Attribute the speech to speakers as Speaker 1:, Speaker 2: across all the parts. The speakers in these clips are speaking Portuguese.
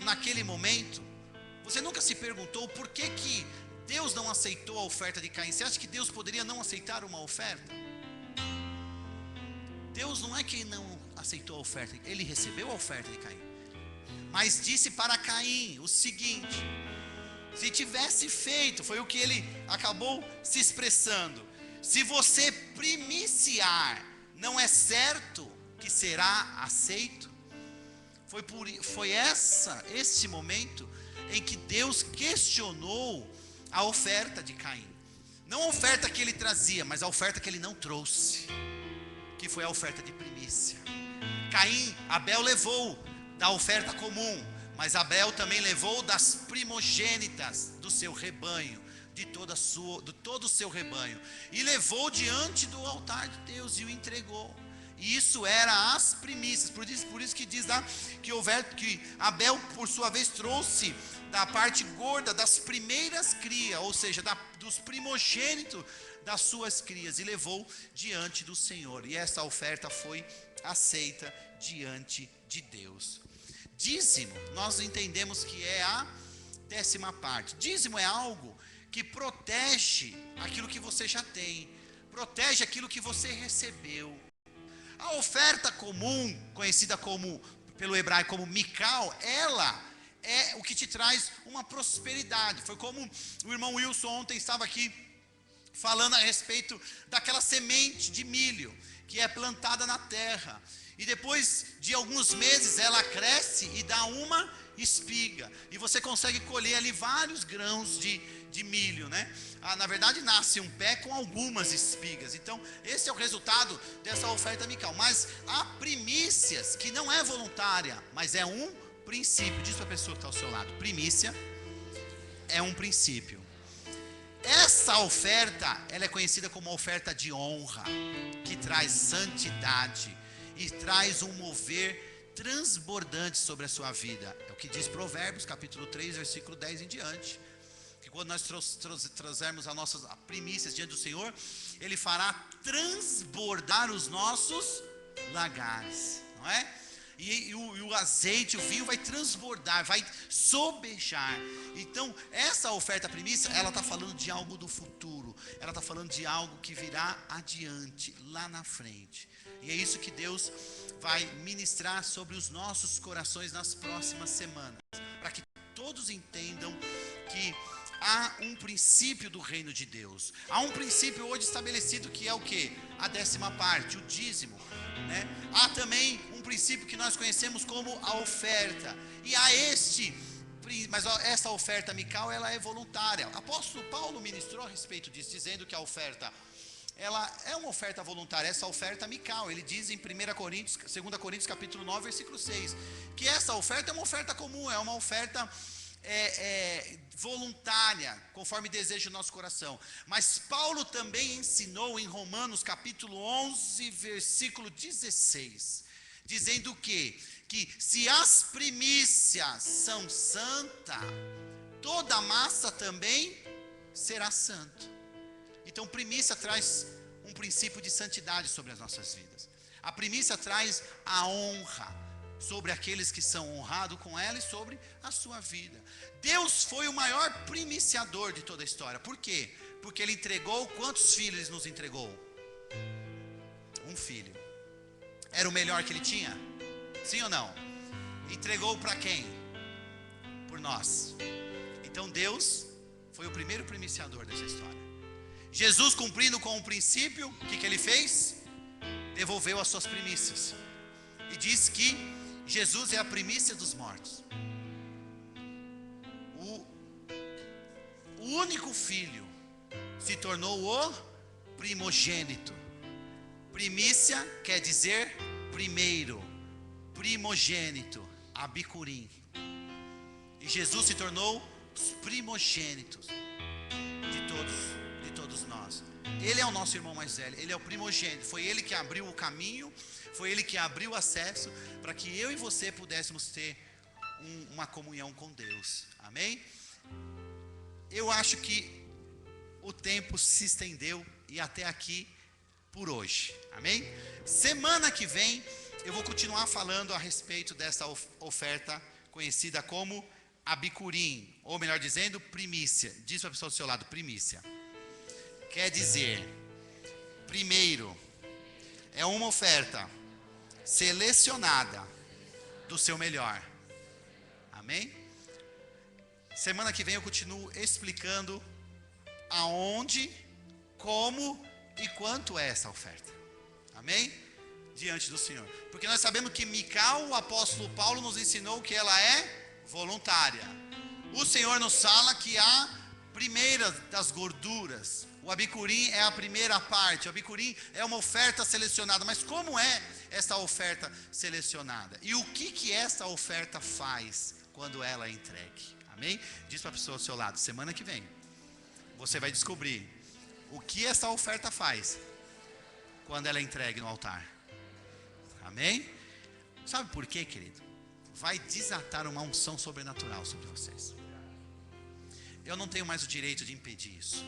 Speaker 1: naquele momento, você nunca se perguntou por que Deus não aceitou a oferta de Caim? Você acha que Deus poderia não aceitar uma oferta? Deus não é quem não aceitou a oferta, Ele recebeu a oferta de Caim, mas disse para Caim o seguinte: se tivesse feito, foi o que ele acabou se expressando, se você primiciar, não é certo que será aceito? Foi esse momento em que Deus questionou a oferta de Caim. Não a oferta que ele trazia, mas a oferta que ele não trouxe, que foi a oferta de primícia. Abel levou da oferta comum, mas Abel também levou das primogênitas do seu rebanho, de todo o seu rebanho, e levou diante do altar de Deus e o entregou. E isso era as primícias. Por isso que diz lá que Abel, por sua vez, trouxe da parte gorda das primeiras crias, ou seja, dos primogênitos das suas crias, e levou diante do Senhor. E essa oferta foi aceita diante de Deus. Dízimo, nós entendemos que é a 10ª parte. Dízimo é algo que protege aquilo que você já tem, protege aquilo que você recebeu. A oferta comum, conhecida pelo hebraico como mikal, ela é o que te traz uma prosperidade. Foi como o irmão Wilson ontem estava aqui falando a respeito daquela semente de milho que é plantada na terra, e depois de alguns meses ela cresce e dá uma espiga, e você consegue colher ali vários grãos de milho, né? Na verdade nasce um pé com algumas espigas. Então esse é o resultado dessa oferta mikal. Mas há primícias que não é voluntária, mas é um princípio. Diz para a pessoa que está ao seu lado: primícia é um princípio. Essa oferta, ela é conhecida como oferta de honra, que traz santidade e traz um mover transbordante sobre a sua vida. É o que diz Provérbios capítulo 3, versículo 10 em diante, que quando nós trazermos as nossas primícias diante do Senhor, Ele fará transbordar os nossos lagares, não é? E o azeite, o vinho vai transbordar, vai sobejar. Então essa oferta primícia, ela está falando de algo do futuro, ela está falando de algo que virá adiante, lá na frente. E é isso que Deus vai ministrar sobre os nossos corações nas próximas semanas, para que todos entendam que há um princípio do reino de Deus. Há um princípio hoje estabelecido, que é o quê? A 10ª parte, o dízimo, né? Há também um princípio que nós conhecemos como a oferta. E há mas essa oferta mikal, ela é voluntária. O apóstolo Paulo ministrou a respeito disso, dizendo que a oferta, ela é uma oferta voluntária, essa oferta mikal. Ele diz em 2 Coríntios capítulo 9, versículo 6, que essa oferta é uma oferta comum, é uma oferta voluntária, conforme deseja o nosso coração. Mas Paulo também ensinou em Romanos capítulo 11, versículo 16, dizendo que se as primícias são santas, toda a massa também será santo. Então primícia traz um princípio de santidade sobre as nossas vidas. A primícia traz a honra sobre aqueles que são honrados com ela e sobre a sua vida. Deus foi o maior primiciador de toda a história. Por quê? Porque Ele entregou, quantos filhos Ele nos entregou? Um filho. Era o melhor que Ele tinha? Sim ou não? Entregou para quem? Por nós. Então Deus foi o primeiro primiciador dessa história. Jesus, cumprindo com o princípio, o que Ele fez? Devolveu as suas primícias. E diz que Jesus é a primícia dos mortos. O único filho se tornou o primogênito. Primícia quer dizer primeiro, primogênito, abicurim. E Jesus se tornou os primogênitos de todos nós. Ele é o nosso irmão mais velho, Ele é o primogênito. Foi Ele que abriu o caminho, foi Ele que abriu o acesso para que eu e você pudéssemos ter uma comunhão com Deus. Amém? Eu acho que o tempo se estendeu e até aqui por hoje. Amém? Semana que vem eu vou continuar falando a respeito dessa oferta conhecida como abicurim, ou melhor dizendo, primícia. Diz para a pessoa do seu lado, primícia. Quer dizer, primeiro, é uma oferta selecionada do seu melhor. Amém? Semana que vem eu continuo explicando aonde, como e quanto é essa oferta. Amém? Diante do Senhor. Porque nós sabemos que Mical, o apóstolo Paulo, nos ensinou que ela é voluntária. O Senhor nos fala que a primeira das gorduras, o abicurim é a primeira parte. O abicurim é uma oferta selecionada. Mas como é essa oferta selecionada? E o que essa oferta faz quando ela é entregue? Amém? Diz para a pessoa ao seu lado, semana que vem você vai descobrir o que essa oferta faz quando ela é entregue no altar. Amém? Sabe por quê, querido? Vai desatar uma unção sobrenatural sobre vocês. Eu não tenho mais o direito de impedir isso.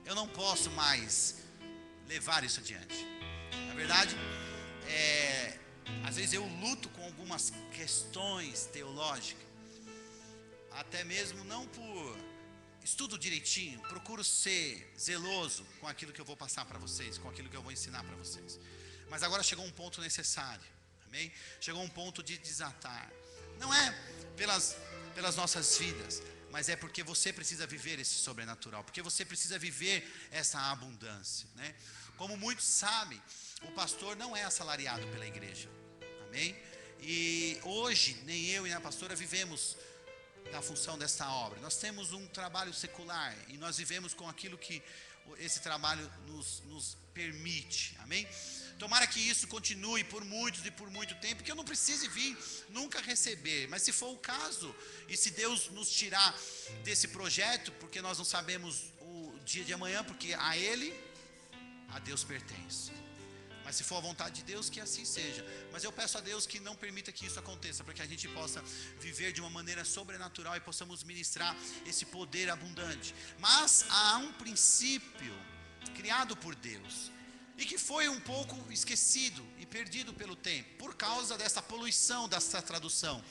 Speaker 1: Eu não posso mais levar isso adiante. Na verdade, às vezes eu luto com algumas questões teológicas, até mesmo não por estudo direitinho, procuro ser zeloso com aquilo que eu vou passar para vocês, com aquilo que eu vou ensinar para vocês. Mas agora chegou um ponto necessário, amém? Chegou um ponto de desatar. Não é pelas nossas vidas, mas é porque você precisa viver esse sobrenatural, porque você precisa viver essa abundância, né? Como muitos sabem, o pastor não é assalariado pela igreja, amém? E hoje, nem eu e nem a pastora vivemos da função desta obra. Nós temos um trabalho secular e nós vivemos com aquilo que esse trabalho nos permite, amém? Tomara que isso continue por muitos e por muito tempo, que eu não precise vir nunca receber, mas se for o caso, e se Deus nos tirar desse projeto, porque nós não sabemos o dia de amanhã, porque a Deus pertence. Mas se for a vontade de Deus, que assim seja. Mas eu peço a Deus que não permita que isso aconteça, para que a gente possa viver de uma maneira sobrenatural e possamos ministrar esse poder abundante. Mas há um princípio criado por Deus e que foi um pouco esquecido e perdido pelo tempo, por causa dessa poluição, dessa tradução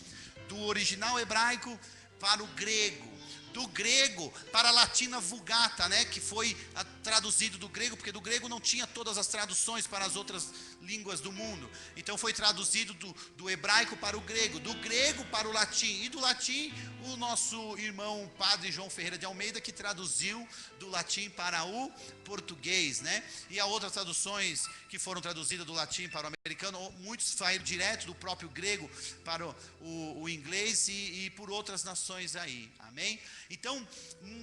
Speaker 1: do original hebraico para o grego, do grego para a latina vulgata, né, que foi traduzido do grego, porque do grego não tinha todas as traduções para as outras línguas do mundo, então foi traduzido do hebraico para o grego para o latim, e do latim o nosso irmão padre João Ferreira de Almeida, que traduziu do latim para o português, né, e há outras traduções que foram traduzidas do latim para o americano, muitos saíram direto do próprio grego para o inglês e por outras nações aí, amém? Então,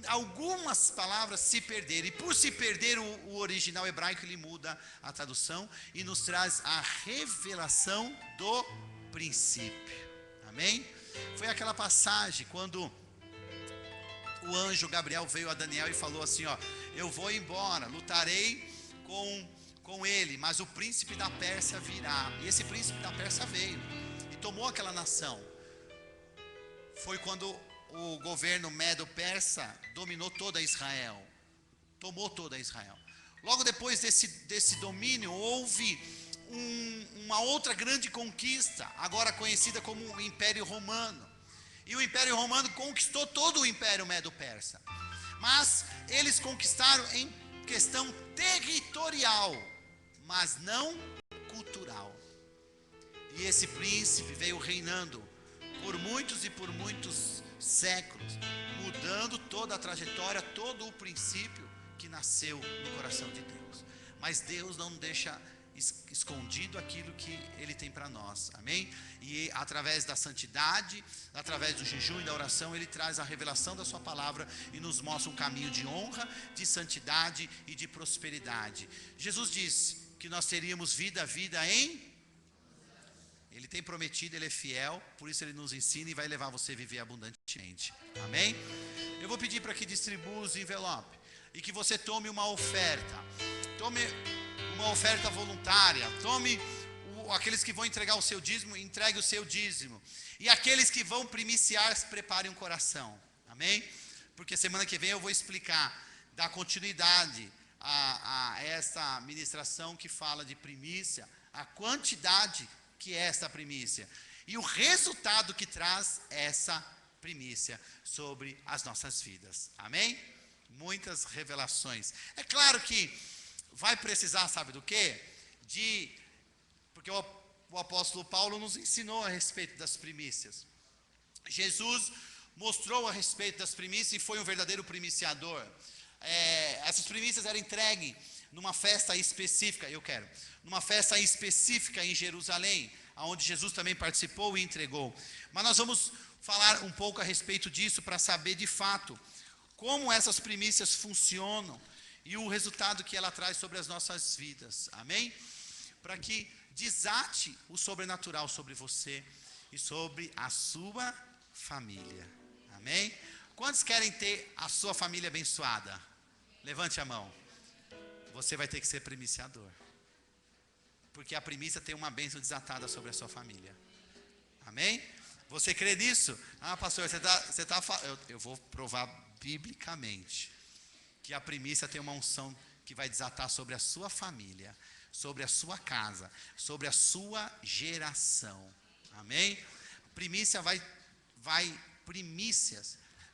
Speaker 1: algumas palavras se perderam, e por se perder o original hebraico, ele muda a tradução e nos traz a revelação do princípio, amém? Foi aquela passagem quando o anjo Gabriel veio a Daniel e falou assim, ó, eu vou embora, lutarei com ele, mas o príncipe da Pérsia virá. E esse príncipe da Pérsia veio e tomou aquela nação. Foi quando o governo medo-persa dominou toda Israel, tomou toda Israel. Logo depois desse domínio, houve uma outra grande conquista, agora conhecida como o Império Romano. E o Império Romano conquistou todo o Império Medo-Persa. Mas eles conquistaram em questão territorial, mas não cultural. E esse príncipe veio reinando por muitos e por muitos séculos, mudando toda a trajetória, todo o princípio que nasceu no coração de Deus. Mas Deus não deixa escondido aquilo que Ele tem para nós, amém? E através da santidade, através do jejum e da oração, Ele traz a revelação da sua palavra e nos mostra um caminho de honra, de santidade e de prosperidade. Jesus disse que nós teríamos vida em... Ele tem prometido, Ele é fiel, por isso Ele nos ensina e vai levar você a viver abundantemente, amém? Eu vou pedir para que distribua os envelopes e que você tome uma oferta, tome uma oferta voluntária, tome aqueles que vão entregar o seu dízimo, entregue o seu dízimo, e aqueles que vão primiciar, preparem um coração, amém? Porque semana que vem eu vou explicar, dar continuidade a essa ministração que fala de primícia, a quantidade que é esta primícia, e o resultado que traz essa primícia sobre as nossas vidas. Amém? Muitas revelações. É claro que vai precisar, sabe do quê? Porque o apóstolo Paulo nos ensinou a respeito das primícias. Jesus mostrou a respeito das primícias e foi um verdadeiro primiciador. Essas primícias eram entregues numa festa específica, numa festa específica em Jerusalém, onde Jesus também participou e entregou. Mas nós vamos falar um pouco a respeito disso para saber de fato como essas primícias funcionam e o resultado que ela traz sobre as nossas vidas. Amém? Para que desate o sobrenatural sobre você e sobre a sua família. Amém? Quantos querem ter a sua família abençoada? Levante a mão. Você vai ter que ser primiciador. Porque a primícia tem uma bênção desatada sobre a sua família. Amém? Você crê nisso? Ah, pastor, eu vou provar biblicamente que a primícia tem uma unção que vai desatar sobre a sua família, sobre a sua casa, sobre a sua geração. Amém? Primícias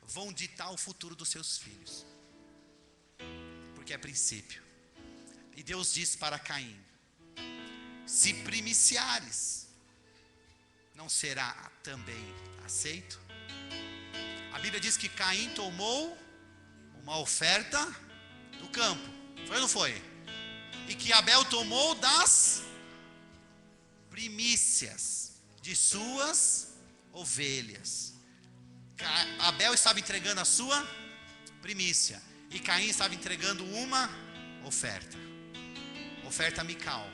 Speaker 1: vão ditar o futuro dos seus filhos. Porque é princípio. E Deus disse para Caim: se primiciares, não será também aceito? A Bíblia diz que Caim tomou uma oferta do campo. Foi ou não foi? E que Abel tomou das primícias de suas ovelhas. Abel estava entregando a sua primícia. E Caim estava entregando uma oferta amical.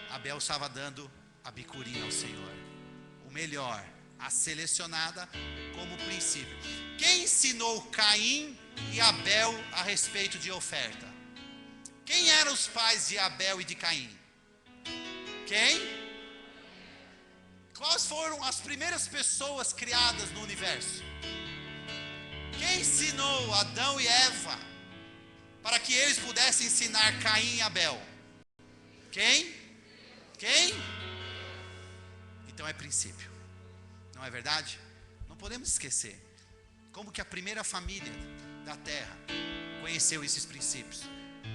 Speaker 1: Abel estava dando a bicurinha ao Senhor, o melhor, a selecionada como princípio. Quem ensinou Caim e Abel a respeito de oferta? Quem eram os pais de Abel e de Caim? Quem? Quais foram as primeiras pessoas criadas no universo? Quem ensinou Adão e Eva para que eles pudessem ensinar Caim e Abel? Quem? Então é princípio. Não é verdade? Não podemos esquecer. Como que a primeira família da terra conheceu esses princípios?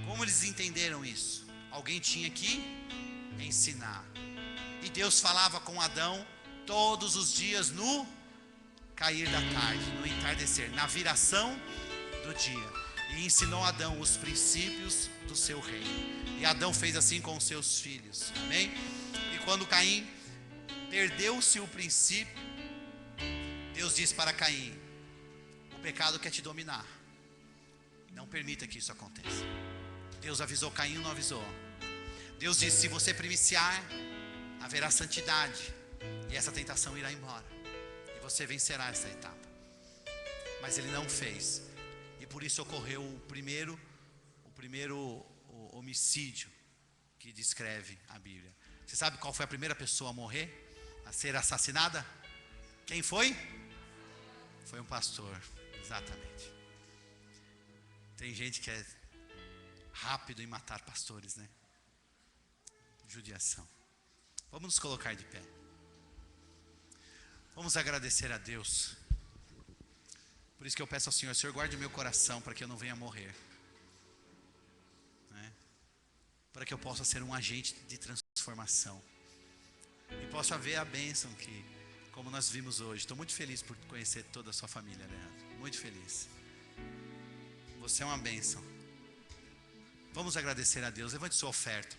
Speaker 1: Como eles entenderam isso? Alguém tinha que ensinar. E Deus falava com Adão todos os dias no cair da tarde, no entardecer, na viração do dia. E ensinou a Adão os princípios do seu reino. E Adão fez assim com os seus filhos. Amém? E quando Caim perdeu-se o princípio, Deus disse para Caim: o pecado quer te dominar. Não permita que isso aconteça. Deus avisou Caim, não avisou. Deus disse: se você primiciar, haverá santidade, e essa tentação irá embora, e você vencerá essa etapa. Mas ele não fez. E por isso ocorreu o primeiro homicídio que descreve a Bíblia. Você sabe qual foi a primeira pessoa a morrer, a ser assassinada? Quem foi? Foi um pastor, exatamente. Tem gente que é rápido em matar pastores, né? Judiação. Vamos nos colocar de pé. Vamos agradecer a Deus. Por isso que eu peço ao Senhor: Senhor, guarde o meu coração para que eu não venha morrer, né? Para que eu possa ser um agente de transformação e possa ver a bênção que, como nós vimos hoje. Estou muito feliz por conhecer toda a sua família, Leandro. Muito feliz. Você é uma bênção. Vamos agradecer a Deus. Levante sua oferta.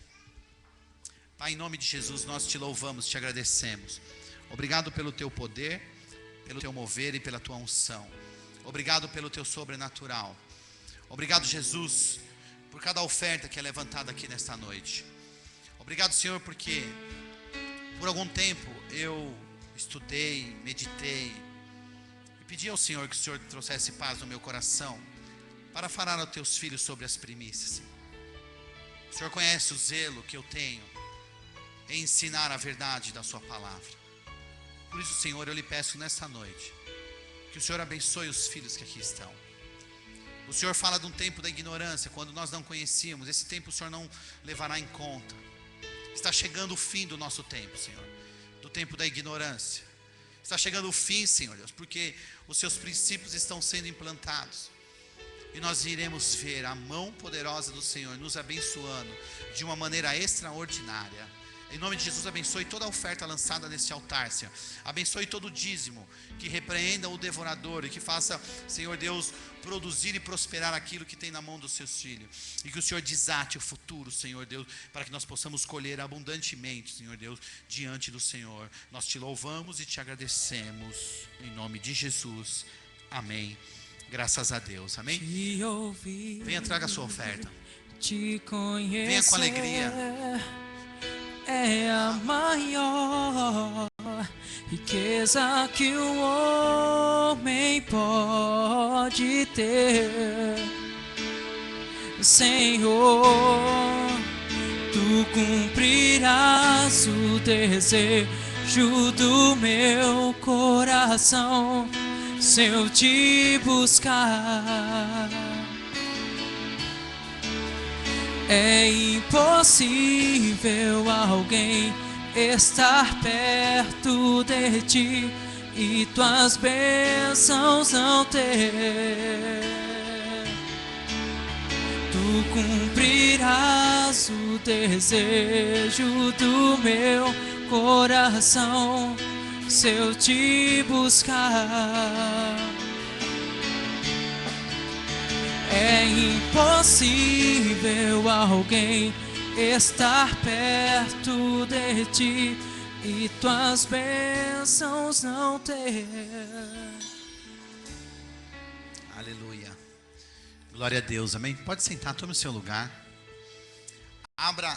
Speaker 1: Pai, em nome de Jesus, nós te louvamos, te agradecemos. Obrigado pelo teu poder, pelo teu mover e pela tua unção. Obrigado pelo teu sobrenatural. Obrigado, Jesus, por cada oferta que é levantada aqui nesta noite. Obrigado, Senhor, porque por algum tempo eu estudei, meditei e pedi ao Senhor que o Senhor trouxesse paz no meu coração para falar aos teus filhos sobre as primícias. O Senhor conhece o zelo que eu tenho em ensinar a verdade da sua palavra. Por isso, Senhor, eu lhe peço nesta noite que o Senhor abençoe os filhos que aqui estão. O Senhor fala de um tempo da ignorância, quando nós não conhecíamos. Esse tempo o Senhor não levará em conta. Está chegando o fim do nosso tempo, Senhor. do tempo da ignorância. Está chegando o fim, Senhor Deus, porque os seus princípios estão sendo implantados. E nós iremos ver a mão poderosa do Senhor nos abençoando de uma maneira extraordinária. Em nome de Jesus, abençoe toda a oferta lançada nesse altar, Senhor. Abençoe todo o dízimo, que repreenda o devorador e que faça, Senhor Deus, produzir e prosperar aquilo que tem na mão dos seus filhos. E que o Senhor desate o futuro, Senhor Deus, para que nós possamos colher abundantemente, Senhor Deus, diante do Senhor. Nós te louvamos e te agradecemos, em nome de Jesus. Amém. Graças a Deus. Amém. Venha, traga a sua oferta. Venha com alegria.
Speaker 2: É a maior riqueza que o homem pode ter. Senhor, tu cumprirás o desejo do meu coração se eu te buscar. É impossível alguém estar perto de ti e tuas bênçãos não ter. Tu cumprirás o desejo do meu coração se eu te buscar. É impossível alguém estar perto de ti e tuas bênçãos não ter.
Speaker 1: Aleluia. Glória a Deus, amém? Pode sentar, tome o seu lugar. Abra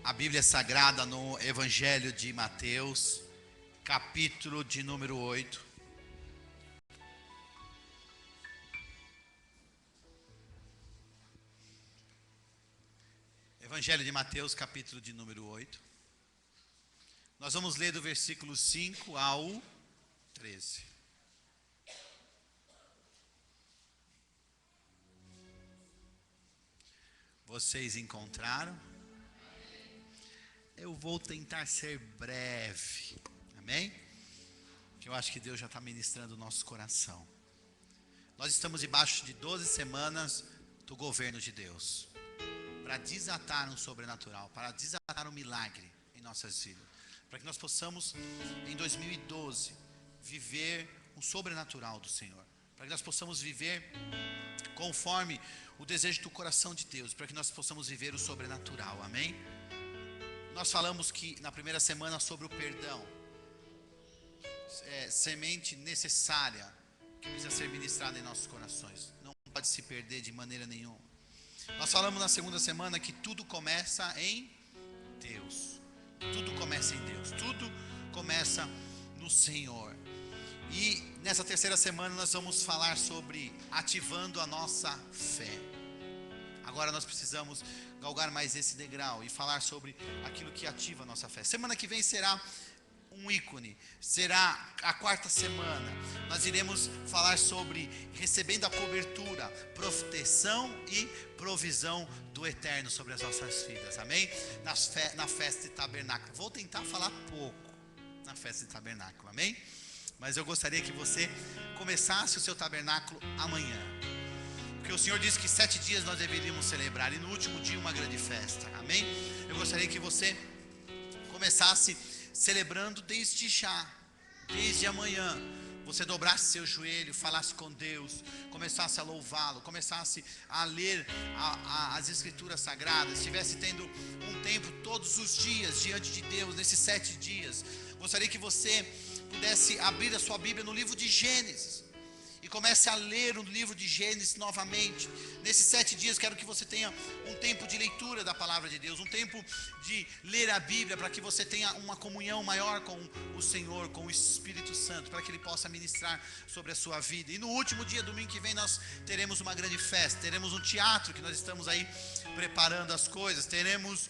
Speaker 1: a Bíblia Sagrada no Evangelho de Mateus, capítulo de número 8. Evangelho de Mateus, capítulo de número 8. Nós vamos ler do versículo 5 ao 13. Vocês encontraram? Eu vou tentar ser breve. Amém? Que eu acho que Deus já está ministrando o nosso coração. Nós estamos debaixo de 12 semanas do governo de Deus, para desatar um sobrenatural, para desatar um milagre em nossas vidas, para que nós possamos em 2012 viver um sobrenatural do Senhor, para que nós possamos viver conforme o desejo do coração de Deus, para que nós possamos viver o sobrenatural, amém? Nós falamos que na primeira semana sobre o perdão, semente necessária que precisa ser ministrada em nossos corações, não pode se perder de maneira nenhuma. Nós falamos na segunda semana que tudo começa em Deus. Tudo começa em Deus. Tudo começa no Senhor. E nessa terceira semana nós vamos falar sobre ativando a nossa fé. Agora nós precisamos galgar mais esse degrau e falar sobre aquilo que ativa a nossa fé. Semana que vem será um ícone, será a quarta semana. Nós iremos falar sobre recebendo a cobertura, proteção e provisão do Eterno sobre as nossas vidas, amém? Na festa de tabernáculo. Vou tentar falar pouco na festa de tabernáculo, amém? Mas eu gostaria que você começasse o seu tabernáculo amanhã, porque o Senhor disse que 7 dias nós deveríamos celebrar e no último dia uma grande festa, amém? Eu gostaria que você começasse celebrando desde já, desde amanhã. Você dobrasse seu joelho, falasse com Deus, começasse a louvá-lo, começasse a ler as escrituras sagradas, estivesse tendo um tempo todos os dias diante de Deus, nesses 7 dias. Gostaria que você pudesse abrir a sua Bíblia no livro de Gênesis e comece a ler o livro de Gênesis novamente. Nesses 7 dias quero que você tenha um tempo de leitura da palavra de Deus, um tempo de ler a Bíblia, para que você tenha uma comunhão maior com o Senhor, com o Espírito Santo, para que Ele possa ministrar sobre a sua vida. E no último dia, domingo que vem, nós teremos uma grande festa, teremos um teatro que nós estamos aí preparando as coisas, teremos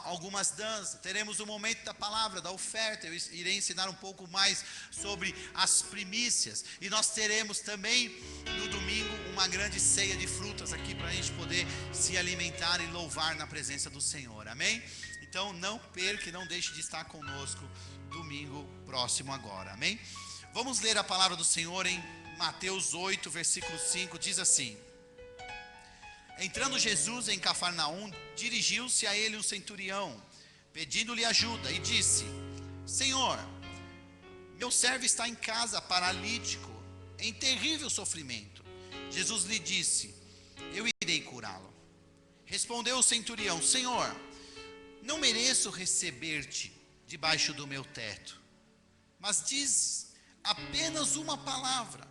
Speaker 1: algumas danças, teremos o momento da palavra, da oferta. Eu irei ensinar um pouco mais sobre as primícias, e nós teremos também no domingo uma grande ceia de frutas aqui para a gente poder se alimentar e louvar na presença do Senhor, amém? Então não perca e não deixe de estar conosco domingo próximo agora, amém? Vamos ler a palavra do Senhor em Mateus 8, versículo 5, diz assim: Entrando Jesus em Cafarnaum, dirigiu-se a ele um centurião, pedindo-lhe ajuda, e disse: Senhor, meu servo está em casa, paralítico, em terrível sofrimento. Jesus lhe disse: Eu irei curá-lo. Respondeu o centurião: Senhor, não mereço receber-te debaixo do meu teto, mas diz apenas uma palavra,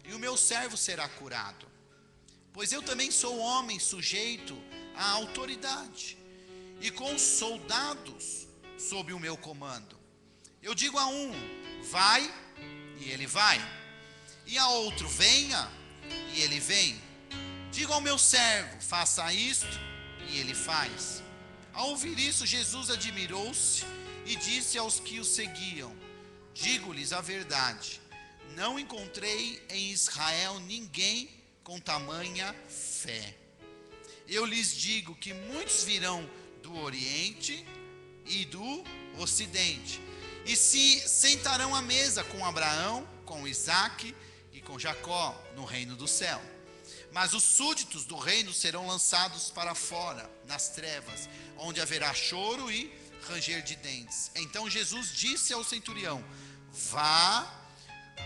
Speaker 1: e o meu servo será curado. Pois eu também sou homem sujeito à autoridade, e com soldados sob o meu comando. Eu digo a um: vai, e ele vai, e a outro: venha, e ele vem. Digo ao meu servo: faça isto, e ele faz. Ao ouvir isso, Jesus admirou-se e disse aos que o seguiam: digo-lhes a verdade, não encontrei em Israel ninguém com tamanha fé. Eu lhes digo que muitos virão do Oriente e do Ocidente, e se sentarão à mesa com Abraão, com Isaque e com Jacó no reino do céu. Mas os súditos do reino serão lançados para fora, nas trevas, onde haverá choro e ranger de dentes. Então Jesus disse ao centurião: vá,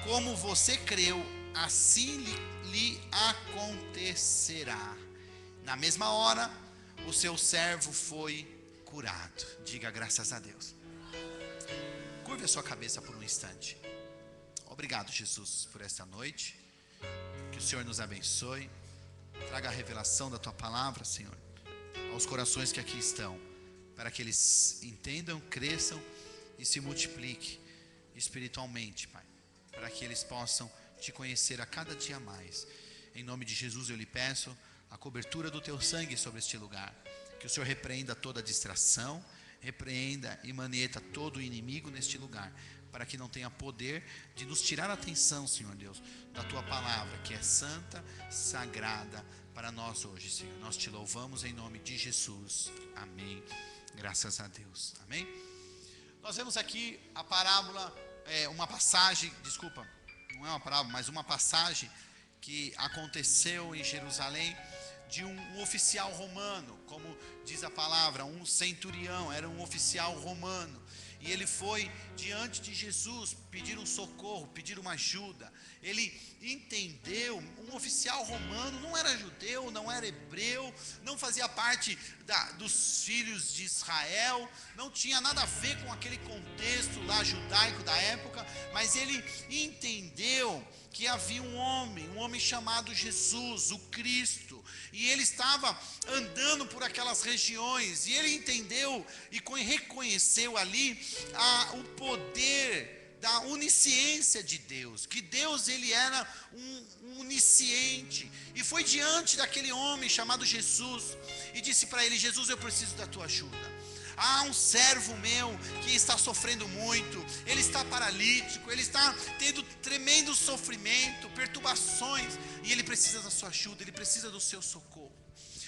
Speaker 1: como você creu, assim lhe acontecerá. Na mesma hora, o seu servo foi curado. Diga graças a Deus. Curve a sua cabeça por um instante. Obrigado, Jesus, por esta noite. Que o Senhor nos abençoe. Traga a revelação da tua palavra, Senhor, aos corações que aqui estão, para que eles entendam, cresçam e se multipliquem espiritualmente, Pai, para que eles possam te conhecer a cada dia mais. Em nome de Jesus eu lhe peço a cobertura do teu sangue sobre este lugar. Que o Senhor repreenda toda distração, repreenda e maneta todo o inimigo neste lugar, para que não tenha poder de nos tirar a atenção, Senhor Deus, da tua palavra, que é santa, sagrada para nós hoje, Senhor. Nós te louvamos em nome de Jesus. Amém. Graças a Deus. Amém. Nós vemos aqui a parábola, uma passagem, desculpa, não é uma parábola, mas uma passagem que aconteceu em Jerusalém, de um oficial romano, como diz a palavra, um centurião, era um oficial romano. E ele foi diante de Jesus pedir um socorro, pedir uma ajuda. Ele entendeu, um oficial romano não era judeu, não era hebreu, não fazia parte dos filhos de Israel, não tinha nada a ver com aquele contexto lá judaico da época, mas ele entendeu que havia um homem chamado Jesus, o Cristo, e ele estava andando por aquelas regiões, e ele entendeu e reconheceu ali o poder da onisciência de Deus, que Deus ele era um onisciente, e foi diante daquele homem chamado Jesus, e disse para ele: Jesus, eu preciso da tua ajuda. Há um servo meu que está sofrendo muito, ele está paralítico, ele está tendo tremendo sofrimento, perturbações, e ele precisa da sua ajuda, ele precisa do seu socorro.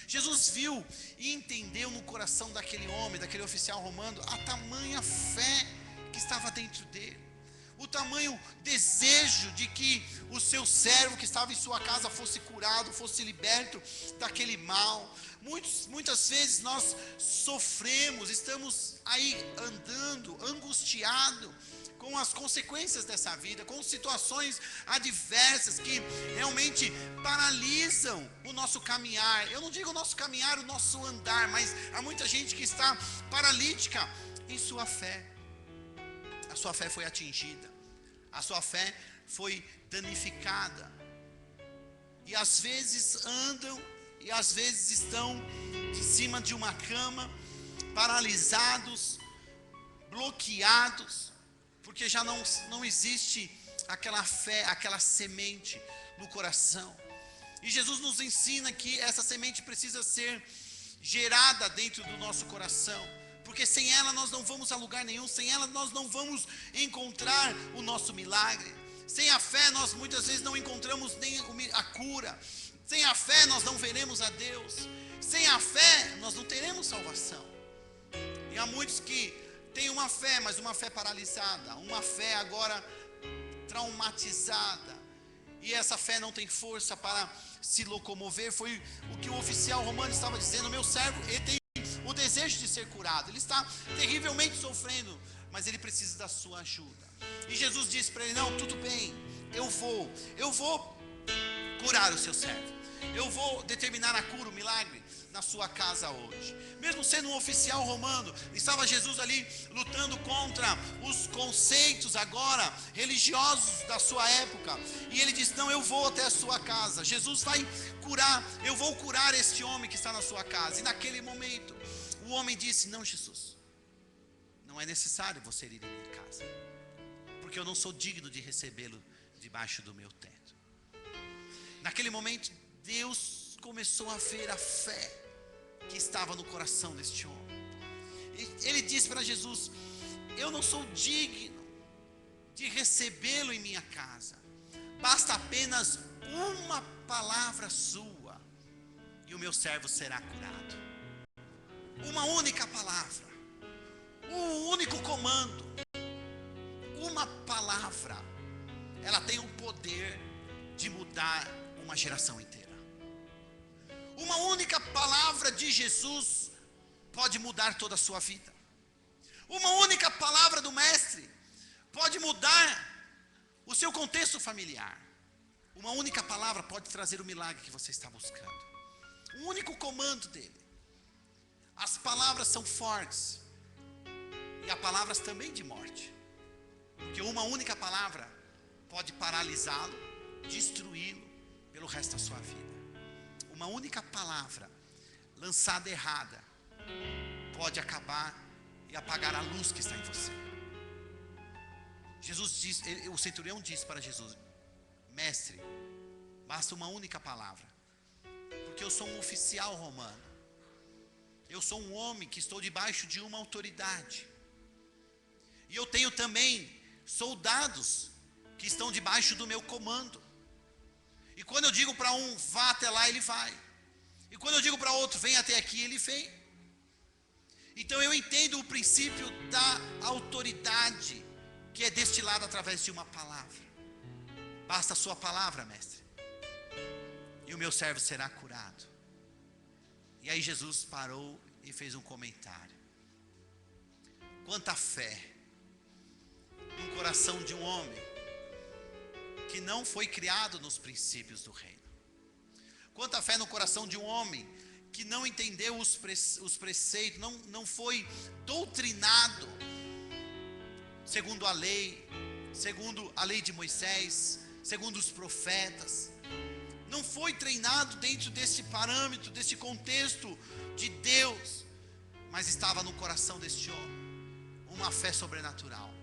Speaker 1: Jesus viu e entendeu no coração daquele homem, daquele oficial romano, a tamanha fé que estava dentro dele, o tamanho desejo de que o seu servo que estava em sua casa fosse curado, fosse liberto daquele mal. Muitas vezes nós sofremos, estamos aí andando, angustiado com as consequências dessa vida, com situações adversas que realmente paralisam o nosso caminhar. Eu não digo o nosso caminhar, o nosso andar, mas há muita gente que está paralítica em sua fé. A sua fé foi atingida, a sua fé foi danificada, e às vezes andam, e às vezes estão em cima de uma cama, paralisados, bloqueados, porque já não existe aquela fé, aquela semente no coração. E Jesus nos ensina que essa semente precisa ser gerada dentro do nosso coração, porque sem ela nós não vamos a lugar nenhum, sem ela nós não vamos encontrar o nosso milagre, Sem a fé nós muitas vezes não encontramos nem a cura. Sem a fé nós não veremos a Deus. Sem a fé nós não teremos salvação. E há muitos que têm uma fé, mas uma fé paralisada, uma fé agora traumatizada. E essa fé não tem força para se locomover. Foi o que o oficial romano estava dizendo: meu servo, ele tem o desejo de ser curado, ele está terrivelmente sofrendo, mas ele precisa da sua ajuda. E Jesus disse para ele: não, tudo bem, eu vou curar o seu servo, eu vou determinar a cura, o milagre na sua casa hoje. Mesmo sendo um oficial romano, estava Jesus ali lutando contra os conceitos agora religiosos da sua época, e ele disse: não, eu vou até a sua casa. Jesus vai curar, eu vou curar este homem que está na sua casa. E naquele momento o homem disse: não, Jesus, não é necessário você ir em minha casa, porque eu não sou digno de recebê-lo debaixo do meu teto. Naquele momento Deus começou a ver a fé que estava no coração deste homem. Ele disse para Jesus: eu não sou digno de recebê-lo em minha casa, basta apenas uma palavra sua e o meu servo será curado. Uma única palavra, um único comando, uma palavra, ela tem o poder de mudar uma geração inteira. Uma única palavra de Jesus pode mudar toda a sua vida. Uma única palavra do Mestre pode mudar o seu contexto familiar. Uma única palavra pode trazer o milagre que você está buscando. Um único comando dele. As palavras são fortes, e há palavras também de morte, porque uma única palavra pode paralisá-lo, destruí-lo pelo resto da sua vida. Uma única palavra lançada errada pode acabar e apagar a luz que está em você. Jesus disse, o centurião disse para Jesus: mestre, basta uma única palavra, porque eu sou um oficial romano, eu sou um homem que estou debaixo de uma autoridade, e eu tenho também soldados que estão debaixo do meu comando. E quando eu digo para um vá até lá, ele vai. E quando eu digo para outro vem até aqui, ele vem. Então eu entendo o princípio da autoridade que é destilada através de uma palavra. Basta a sua palavra, mestre, e o meu servo será curado. E aí Jesus parou e fez um comentário. Quanta fé no coração de um homem que não foi criado nos princípios do reino. Quanta fé no coração de um homem que não entendeu os preceitos, não foi doutrinado segundo a lei de Moisés, segundo os profetas. Não foi treinado dentro desse parâmetro, desse contexto de Deus, mas estava no coração deste homem uma fé sobrenatural,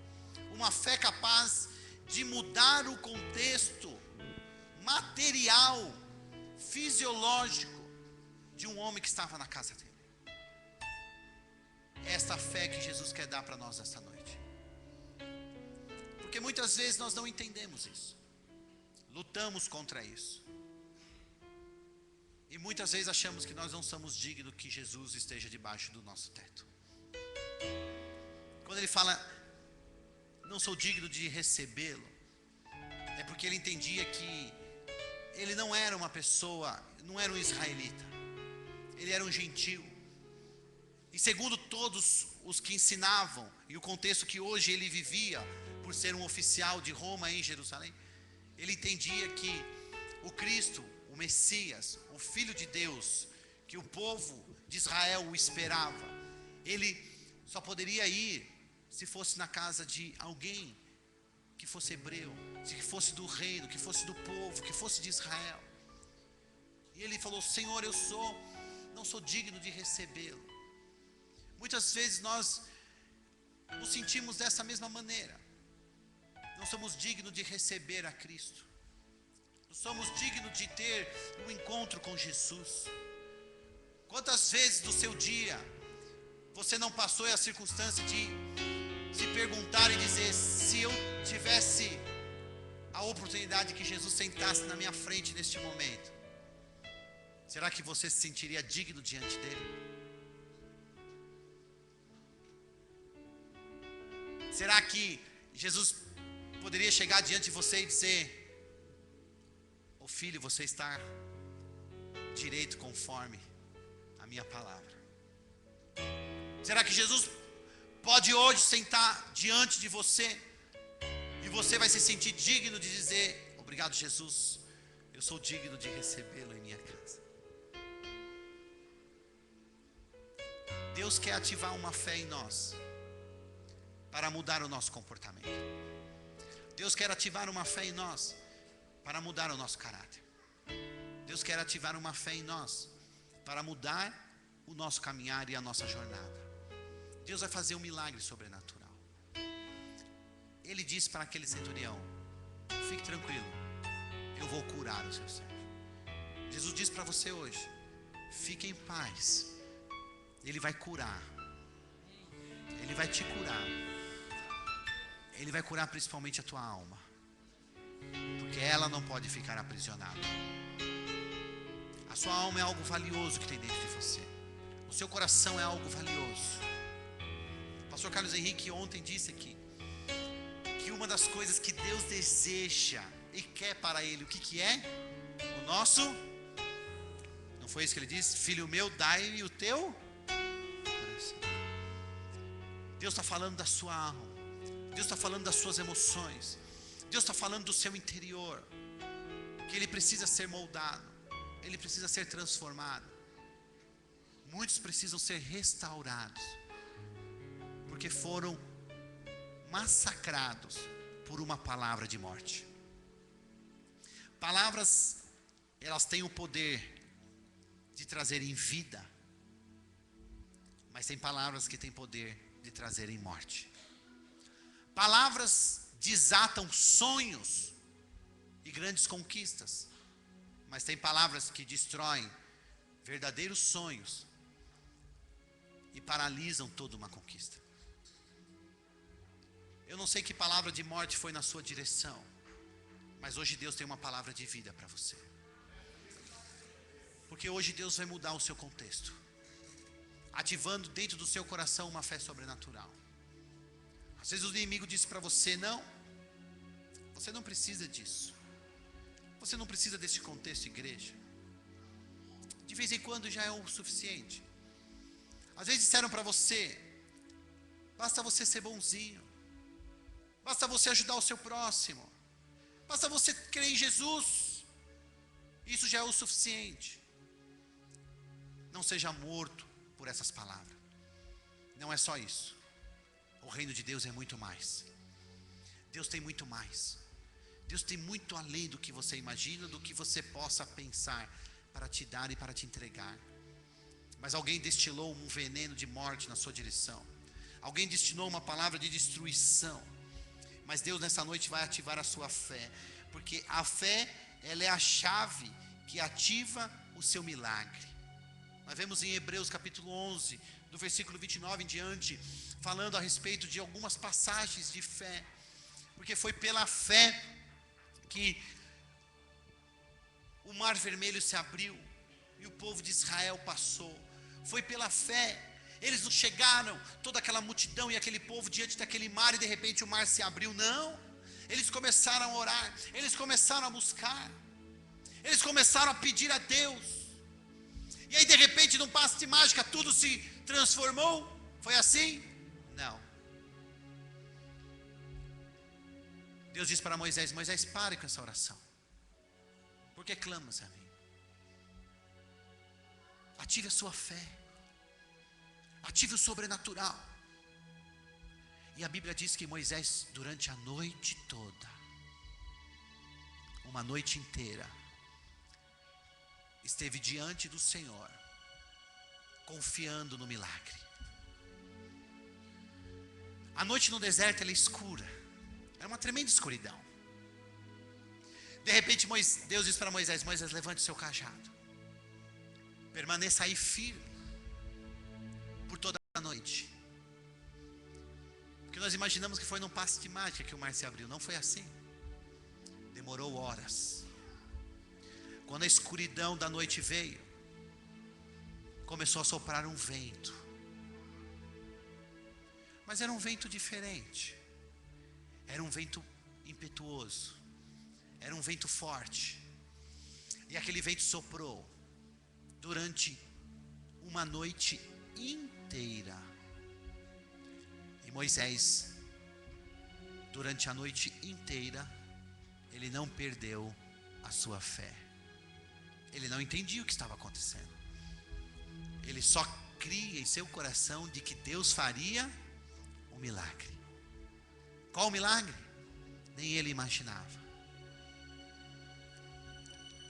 Speaker 1: uma fé capaz de mudar o contexto material, fisiológico de um homem que estava na casa dele. É esta fé que Jesus quer dar para nós esta noite, porque muitas vezes nós não entendemos isso, lutamos contra isso, e muitas vezes achamos que nós não somos dignos que Jesus esteja debaixo do nosso teto. Quando ele fala não sou digno de recebê-lo, é porque ele entendia que ele não era uma pessoa, não era um israelita, ele era um gentil. E segundo todos os que ensinavam, e o contexto que hoje ele vivia, por ser um oficial de Roma em Jerusalém, ele entendia que o Cristo, o Messias, o Filho de Deus, que o povo de Israel o esperava, ele só poderia ir se fosse na casa de alguém que fosse hebreu, que fosse do reino, que fosse do povo, que fosse de Israel. E ele falou: Senhor, não sou digno de recebê-lo. Muitas vezes nós nos sentimos dessa mesma maneira. Não somos dignos de receber a Cristo, não somos dignos de ter um encontro com Jesus. Quantas vezes do seu dia você não passou a circunstância de se perguntar e dizer: se eu tivesse a oportunidade que Jesus sentasse na minha frente neste momento, será que você se sentiria digno diante dele? Será que Jesus poderia chegar diante de você e dizer: ô filho, você está direito conforme a minha palavra? Será que Jesus pode hoje sentar diante de você e você vai se sentir digno de dizer: obrigado, Jesus, eu sou digno de recebê-lo em minha casa? Deus quer ativar uma fé em nós para mudar o nosso comportamento. Deus quer ativar uma fé em nós para mudar o nosso caráter. Deus quer ativar uma fé em nós para mudar o nosso caminhar e a nossa jornada. Deus vai fazer um milagre sobrenatural. Ele disse para aquele centurião: fique tranquilo, eu vou curar o seu servo. Jesus diz para você hoje: fique em paz, Ele vai curar. Ele vai te curar. Ele vai curar principalmente a tua alma, porque ela não pode ficar aprisionada. A sua alma é algo valioso que tem dentro de você. O seu coração é algo valioso. O pastor Carlos Henrique ontem disse aqui que uma das coisas que Deus deseja e quer para Ele, o que é? O nosso, não foi isso que Ele disse? Filho meu, dai-me o teu coração. Deus está falando da sua alma. Deus está falando das suas emoções. Deus está falando do seu interior, que ele precisa ser moldado, ele precisa ser transformado. Muitos precisam ser restaurados, porque foram massacrados por uma palavra de morte. Palavras, elas têm o poder de trazerem vida, mas tem palavras que têm poder de trazerem morte. Palavras desatam sonhos e grandes conquistas, mas tem palavras que destroem verdadeiros sonhos e paralisam toda uma conquista. Eu não sei que palavra de morte foi na sua direção, mas hoje Deus tem uma palavra de vida para você. Porque hoje Deus vai mudar o seu contexto, ativando dentro do seu coração uma fé sobrenatural. Às vezes o inimigo diz para você: não, você não precisa disso. Você não precisa desse contexto, igreja. De vez em quando já é o suficiente. Às vezes disseram para você: basta você ser bonzinho, basta você ajudar o seu próximo, basta você crer em Jesus, isso já é o suficiente. Não seja morto por essas palavras. Não é só isso. O reino de Deus é muito mais. Deus tem muito mais. Deus tem muito além do que você imagina, do que você possa pensar, para te dar e para te entregar. Mas alguém destilou um veneno de morte na sua direção. Alguém destinou uma palavra de destruição. Mas Deus nessa noite vai ativar a sua fé, porque a fé, ela é a chave que ativa o seu milagre. Nós vemos em Hebreus capítulo 11, do versículo 29 em diante, falando a respeito de algumas passagens de fé, porque foi pela fé que o mar vermelho se abriu e o povo de Israel passou. Foi pela fé. Eles não chegaram, toda aquela multidão e aquele povo diante daquele mar, e de repente o mar se abriu. Não, eles começaram a orar, eles começaram a buscar, eles começaram a pedir a Deus. E aí de repente, num passe de mágica, tudo se transformou. Foi assim? Não. Deus disse para Moisés: Moisés, pare com essa oração. Por que clamas a mim? Ative a sua fé. Ative o sobrenatural. E a Bíblia diz que Moisés, durante a noite toda, uma noite inteira, esteve diante do Senhor, confiando no milagre. A noite no deserto, ela é escura. Era uma tremenda escuridão. De repente Deus diz para Moisés: Moisés, levante seu cajado, permaneça aí firme por toda a noite. Porque nós imaginamos que foi num passe de mágica que o mar se abriu. Não foi assim. demorou horas. Quando a escuridão da noite veio, começou a soprar um vento. Mas era um vento diferente. Era um vento impetuoso. Era um vento forte. E aquele vento soprou durante uma noite inteira. E Moisés, durante a noite inteira, ele não perdeu a sua fé. Ele não entendia o que estava acontecendo. Ele só cria em seu coração de que Deus faria um milagre. Qual o milagre? Nem ele imaginava.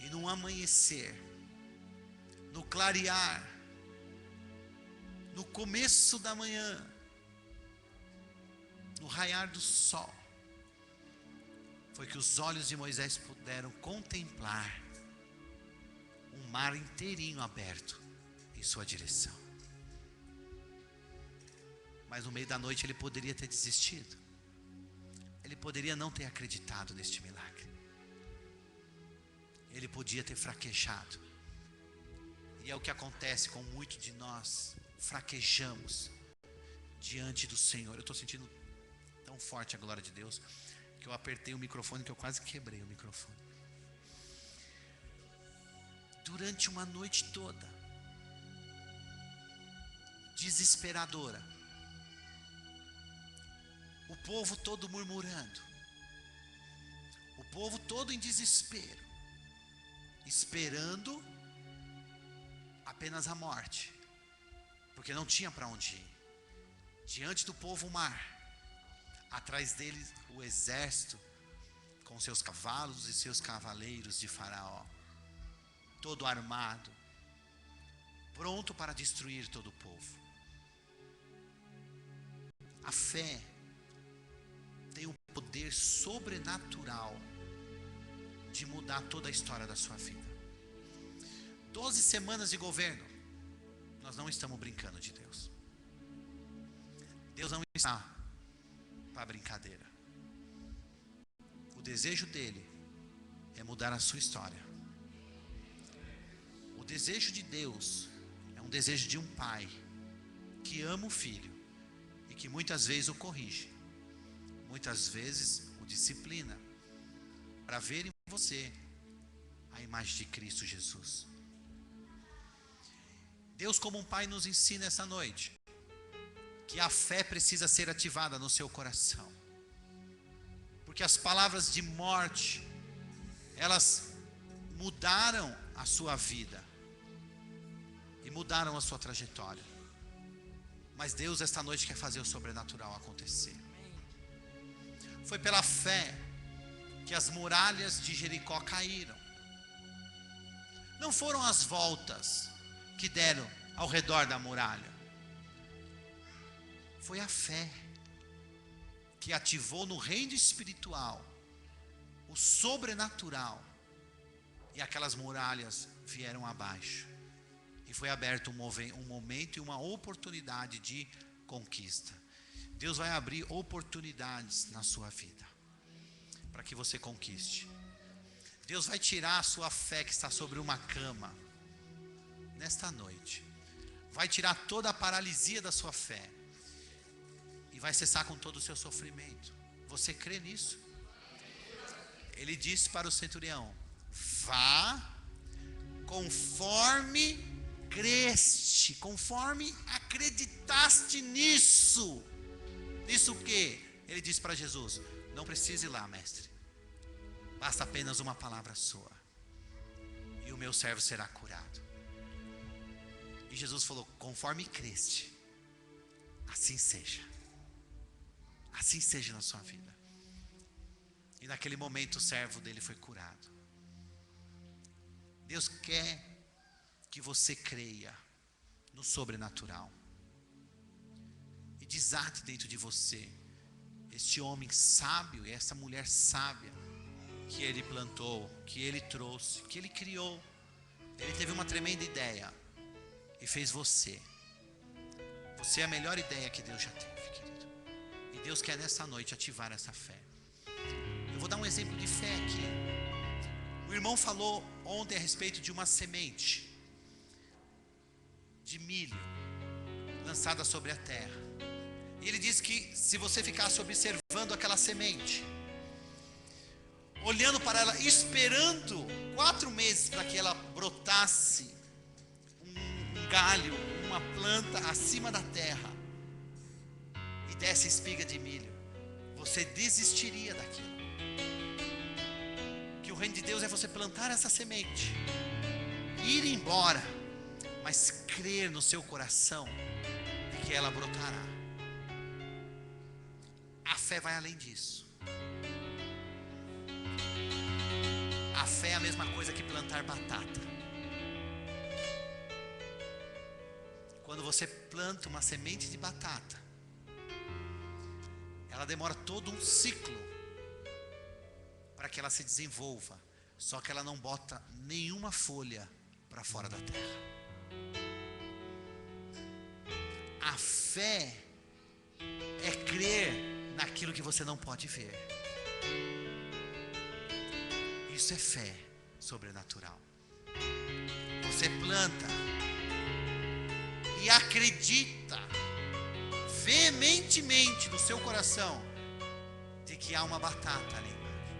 Speaker 1: E no amanhecer, no clarear, no começo da manhã, no raiar do sol, foi que os olhos de Moisés puderam contemplar um mar inteirinho aberto em sua direção. Mas no meio da noite ele poderia ter desistido. Ele poderia não ter acreditado neste milagre. Ele podia ter fraquejado. E é o que acontece com muitos de nós. Fraquejamos diante do Senhor. Eu estou sentindo tão forte a glória de Deus que eu apertei o microfone, que eu quase quebrei o microfone. Durante uma noite toda, desesperadora, o povo todo murmurando, o povo todo em desespero, esperando apenas a morte, porque não tinha para onde ir. Diante do povo o mar, atrás deles o exército com seus cavalos e seus cavaleiros de Faraó, todo armado, pronto para destruir todo o povo. A fé tem um poder sobrenatural de mudar toda a história da sua vida. 12 semanas de governo, nós não estamos brincando de Deus. Deus não está para brincadeira. O desejo dele é mudar a sua história. O desejo de Deus é um desejo de um pai que ama o filho e que muitas vezes o corrige, muitas vezes o disciplina, para ver em você a imagem de Cristo Jesus. Deus, como um pai, nos ensina essa noite que a fé precisa ser ativada no seu coração, porque as palavras de morte, elas mudaram a sua vida e mudaram a sua trajetória. Mas Deus esta noite quer fazer o sobrenatural acontecer. Foi pela fé que as muralhas de Jericó caíram. Não foram as voltas que deram ao redor da muralha. Foi a fé que ativou no reino espiritual o sobrenatural, e aquelas muralhas vieram abaixo, e foi aberto um momento e uma oportunidade de conquista. Deus vai abrir oportunidades na sua vida para que você conquiste. Deus vai tirar a sua fé que está sobre uma cama nesta noite, vai tirar toda a paralisia da sua fé e vai cessar com todo o seu sofrimento. Você crê nisso? Ele disse para o centurião: vá conforme creste, conforme acreditaste nisso. Isso o quê? Ele disse para Jesus: não precisa ir lá, mestre, basta apenas uma palavra sua e o meu servo será curado. E Jesus falou: conforme creste, assim seja. Assim seja na sua vida. E naquele momento o servo dele foi curado. Deus quer que você creia no sobrenatural e desate dentro de você este homem sábio e essa mulher sábia que ele plantou, que ele trouxe, que ele criou. Ele teve uma tremenda ideia e fez você. Você é a melhor ideia que Deus já teve, querido. E Deus quer nessa noite ativar essa fé. Eu vou dar um exemplo de fé aqui. O irmão falou ontem a respeito de uma semente de milho lançada sobre a terra. E ele disse que se você ficasse observando aquela semente, olhando para ela, esperando 4 meses para que ela brotasse um galho, uma planta acima da terra e desse espiga de milho, você desistiria daquilo. Que o reino de Deus é você plantar essa semente, ir embora, mas crer no seu coração de que ela brotará. A fé vai além disso. A fé é a mesma coisa que plantar batata. Quando você planta uma semente de batata, ela demora todo um ciclo para que ela se desenvolva. Só que ela não bota nenhuma folha para fora da terra. A fé é crer naquilo que você não pode ver. Isso é fé sobrenatural. Você planta e acredita veementemente no seu coração de que há uma batata ali embaixo.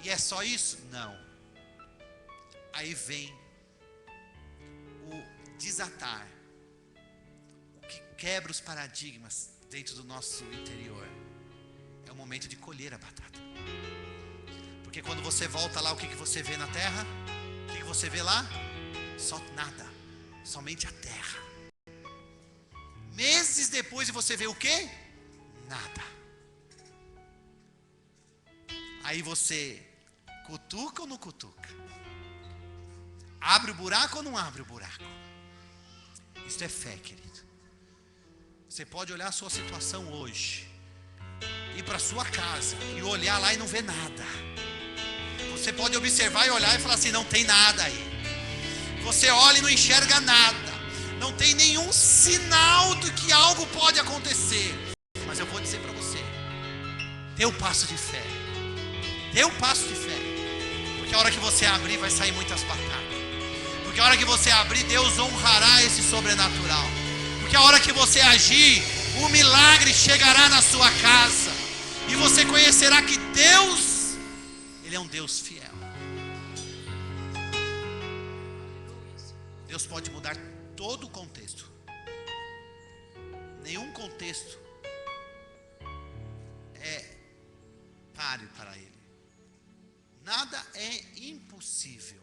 Speaker 1: E é só isso? Não. Aí vem o desatar, o que quebra os paradigmas dentro do nosso interior. É o momento de colher a batata. Porque quando você volta lá, o que você vê na terra? O que você vê lá? Só nada, somente a terra. Meses depois você vê o quê? Nada. Aí você cutuca ou não cutuca? Abre o buraco ou não abre o buraco? Isso é fé, querido. Você pode olhar a sua situação hoje, ir para a sua casa e olhar lá e não ver nada. Você pode observar e olhar e falar assim: não tem nada aí. Você olha e não enxerga nada. Não tem nenhum sinal de que algo pode acontecer. Mas eu vou dizer para você: dê um passo de fé. Dê um passo de fé. Porque a hora que você abrir vai sair muitas batatas. Porque a hora que você abrir, Deus honrará esse sobrenatural. Porque a hora que você agir, o milagre chegará na sua casa. E você conhecerá que Deus, Ele é um Deus fiel. Deus pode mudar todo o contexto. Nenhum contexto é páreo para Ele. Nada é impossível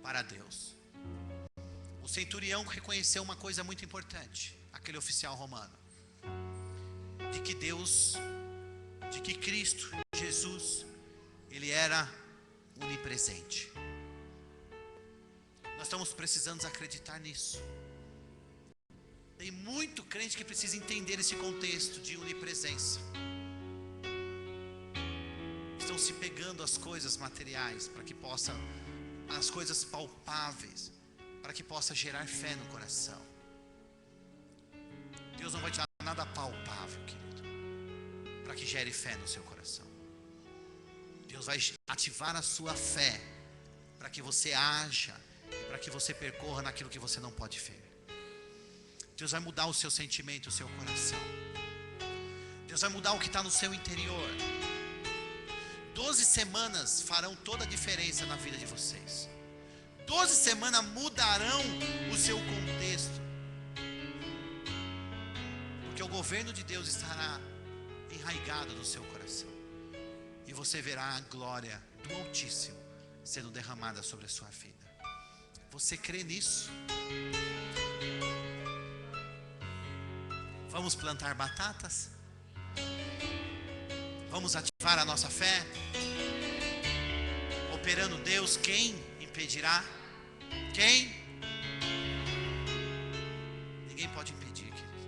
Speaker 1: para Deus. O centurião reconheceu uma coisa muito importante, aquele oficial romano, de que Deus, de que Cristo, Jesus, Ele era onipresente. Nós estamos precisando acreditar nisso. Tem muito crente que precisa entender esse contexto de onipresença. Estão se pegando às coisas materiais para que possa, as coisas palpáveis, para que possa gerar fé no coração. Deus não vai te dar nada palpável, querido, para que gere fé no seu coração. Deus vai ativar a sua fé para que você haja, para que você percorra naquilo que você não pode ver. Deus vai mudar o seu sentimento, o seu coração. Deus vai mudar o que está no seu interior. 12 semanas farão toda a diferença na vida de vocês. 12 semanas mudarão o seu contexto. Porque o governo de Deus estará enraizado no seu coração. E você verá a glória do Altíssimo sendo derramada sobre a sua vida. Você crê nisso? Vamos plantar batatas? Vamos ativar a nossa fé? Operando Deus, quem impedirá? Quem? Ninguém pode impedir, querido.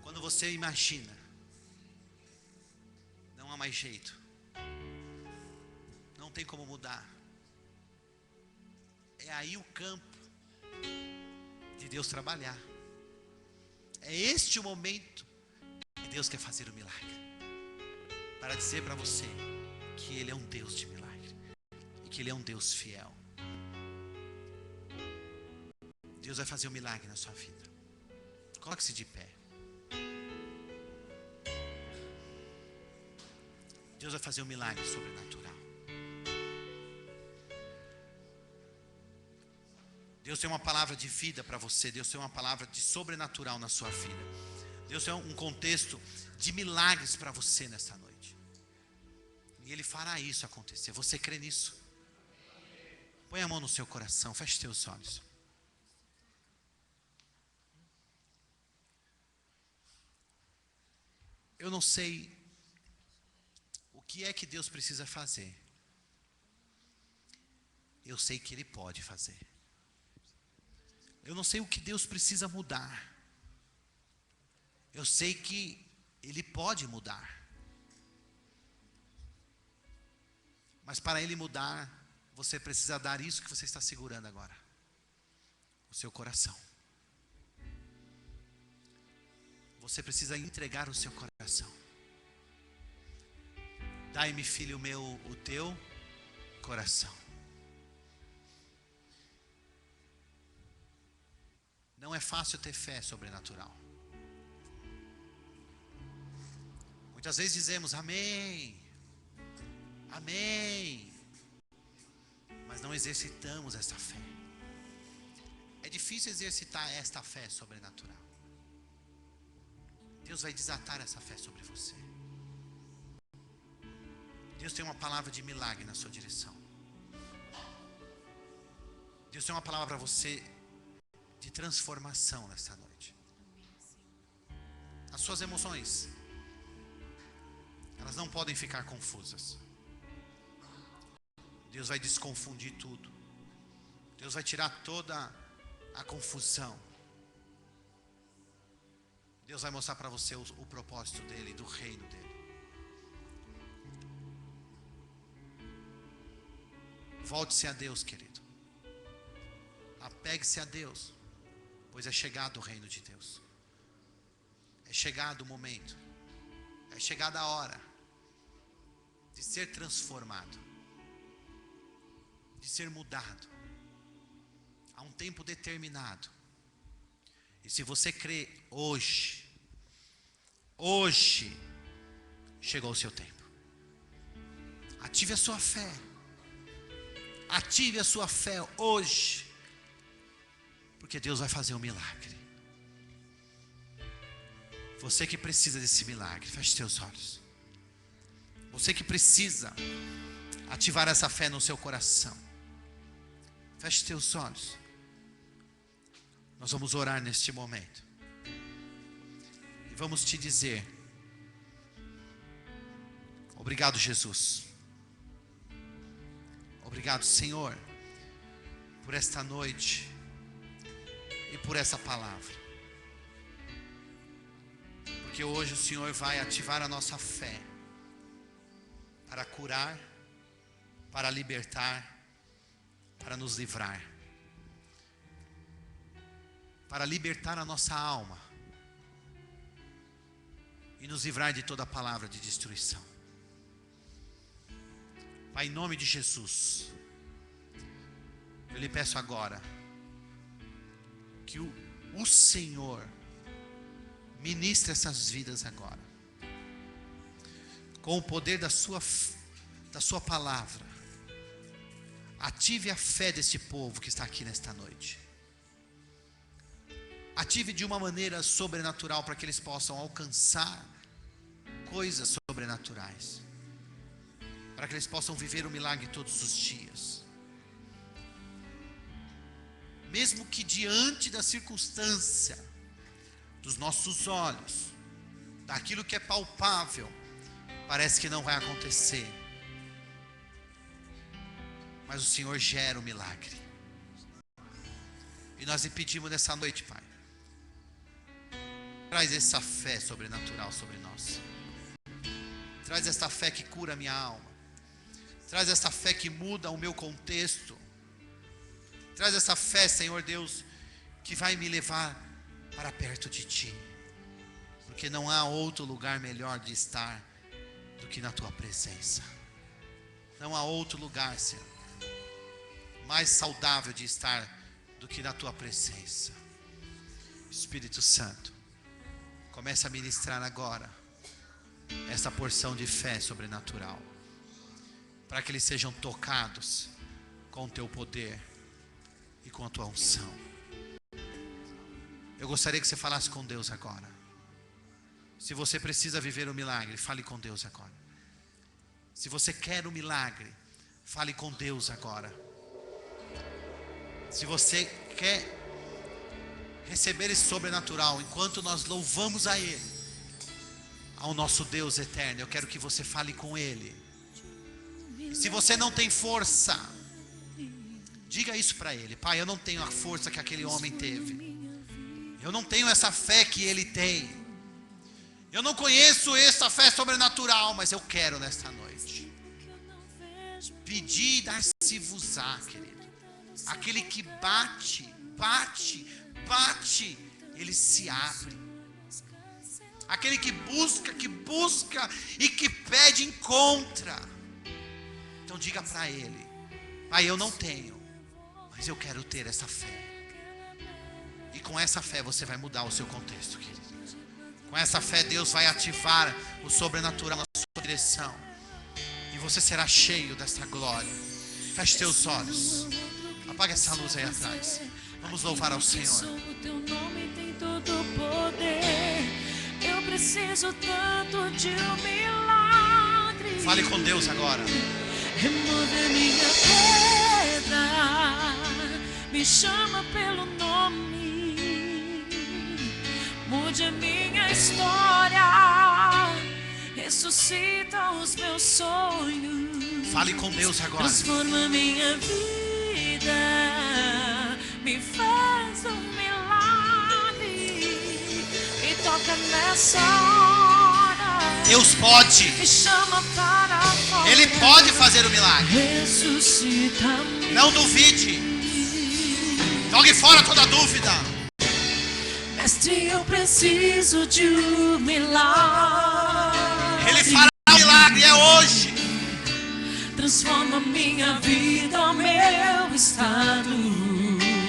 Speaker 1: Quando você imagina, não há mais jeito, não tem como mudar. É aí o campo de Deus trabalhar. É este o momento Deus quer fazer o milagre, para dizer para você que Ele é um Deus de milagre e que Ele é um Deus fiel. Deus vai fazer um milagre na sua vida. Coloque-se de pé. Deus vai fazer um milagre sobrenatural. Deus tem uma palavra de vida para você. Deus tem uma palavra de sobrenatural na sua vida. Deus tem um contexto de milagres para você nessa noite. E Ele fará isso acontecer. Você crê nisso? Põe a mão no seu coração. Feche teus olhos. Eu não sei o que é que Deus precisa fazer. Eu sei que Ele pode fazer. Eu não sei o que Deus precisa mudar. Eu sei que Ele pode mudar. Mas para Ele mudar, você precisa dar isso que você está segurando agora. O seu coração. Você precisa entregar o seu coração. Dai-me, filho meu, o teu coração. Não é fácil ter fé sobrenatural. Muitas vezes dizemos amém, amém, mas não exercitamos essa fé. É difícil exercitar esta fé sobrenatural. Deus vai desatar essa fé sobre você. Deus tem uma palavra de milagre na sua direção. Deus tem uma palavra para você de transformação nesta noite. As suas emoções, elas não podem ficar confusas. Deus vai desconfundir tudo. Deus vai tirar toda a confusão. Deus vai mostrar para você o propósito dEle, do reino dEle. Volte-se a Deus, querido. Apegue-se a Deus, pois é chegado o reino de Deus. É chegado o momento. É chegada a hora de ser transformado, de ser mudado. Há um tempo determinado. E se você crê hoje chegou o seu tempo. Ative a sua fé. Ative a sua fé hoje, porque Deus vai fazer um milagre. Você que precisa desse milagre, feche seus olhos. Você que precisa ativar essa fé no seu coração, feche seus olhos. Nós vamos orar neste momento. E vamos te dizer: obrigado, Jesus. Obrigado, Senhor, por esta noite e por essa palavra. Porque hoje o Senhor vai ativar a nossa fé para curar, para libertar, para nos livrar, para libertar a nossa alma e nos livrar de toda palavra de destruição. Pai, em nome de Jesus, eu lhe peço agora que o Senhor ministre essas vidas agora, com o poder da sua palavra. Ative a fé deste povo que está aqui nesta noite. Ative de uma maneira sobrenatural para que eles possam alcançar coisas sobrenaturais, para que eles possam viver o milagre todos os dias. Mesmo que diante da circunstância, dos nossos olhos, daquilo que é palpável, parece que não vai acontecer, mas o Senhor gera o milagre. E nós lhe pedimos nessa noite, Pai, traz essa fé sobrenatural sobre nós. Traz essa fé que cura a minha alma. Traz essa fé que muda o meu contexto. Traz essa fé, Senhor Deus, que vai me levar para perto de Ti. Porque não há outro lugar melhor de estar do que na tua presença. Não há outro lugar, Senhor, mais saudável de estar do que na tua presença. Espírito Santo, começa a ministrar agora essa porção de fé sobrenatural, para que eles sejam tocados com o teu poder e com a tua unção. Eu gostaria que você falasse com Deus agora. Se você precisa viver o milagre, fale com Deus agora. Se você quer o milagre, fale com Deus agora. Se você quer receber esse sobrenatural, enquanto nós louvamos a Ele, ao nosso Deus eterno, eu quero que você fale com Ele. E se você não tem força, diga isso para Ele: Pai, eu não tenho a força que aquele homem teve, eu não tenho essa fé que ele tem, eu não conheço essa fé sobrenatural, mas eu quero nesta noite. Pedi e dar-se-vos-á, querido. Aquele que bate, ele se abre. Aquele que busca e que pede, encontra. Então diga para Ele: Pai, eu não tenho, mas eu quero ter essa fé. E com essa fé você vai mudar o seu contexto, querido. Com essa fé Deus vai ativar o sobrenatural na sua direção, e você será cheio dessa glória. Feche teus olhos, apaga essa luz aí atrás. Vamos louvar ao Senhor.
Speaker 3: O teu nome tem todo o poder. Eu preciso tanto de um milagre.
Speaker 1: Fale com Deus agora.
Speaker 3: Remove a minha pedra, me chama pelo nome, mude a minha história, ressuscita os meus sonhos.
Speaker 1: Fale com Deus agora.
Speaker 3: Transforma a minha vida, me faz um milagre, me toca nessa hora.
Speaker 1: Deus pode.
Speaker 3: Me chama para fora.
Speaker 1: Ele pode fazer o milagre.
Speaker 3: Ressuscita-me.
Speaker 1: Não duvide. Jogue fora toda dúvida.
Speaker 3: Mestre, eu preciso de um milagre.
Speaker 1: Ele fará o milagre, é hoje.
Speaker 3: Transforma minha vida, o meu estado.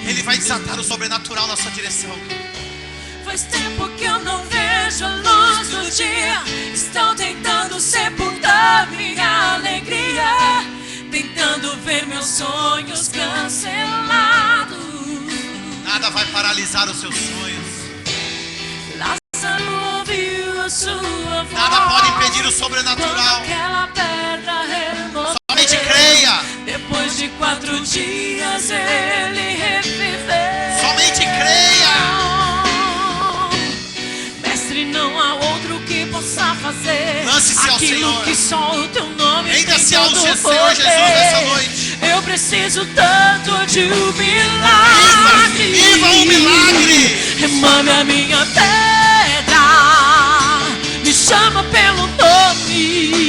Speaker 1: Ele vai desatar o sobrenatural na sua direção.
Speaker 3: Faz tempo que eu não vejo a luz do dia. Estão tentando sepultar minha alegria, tentando ver meus sonhos cancelados.
Speaker 1: Nada vai paralisar os seus sonhos.
Speaker 3: Lázaro ouviu a sua voz.
Speaker 1: Nada pode impedir o sobrenatural.
Speaker 3: Aquela pedra removeu.
Speaker 1: Somente creia.
Speaker 3: Depois de 4 dias ele reviveu.
Speaker 1: Somente creia.
Speaker 3: Mestre, não há outro que possa fazer.
Speaker 1: Lance-se ao
Speaker 3: aquilo
Speaker 1: Senhor.
Speaker 3: que só o teu nome
Speaker 1: Renda-se
Speaker 3: tem
Speaker 1: ao
Speaker 3: todo
Speaker 1: Senhor
Speaker 3: poder.
Speaker 1: Jesus nessa noite.
Speaker 3: Eu preciso tanto de um milagre.
Speaker 1: Viva um milagre.
Speaker 3: Remove a minha pedra, me chama pelo nome,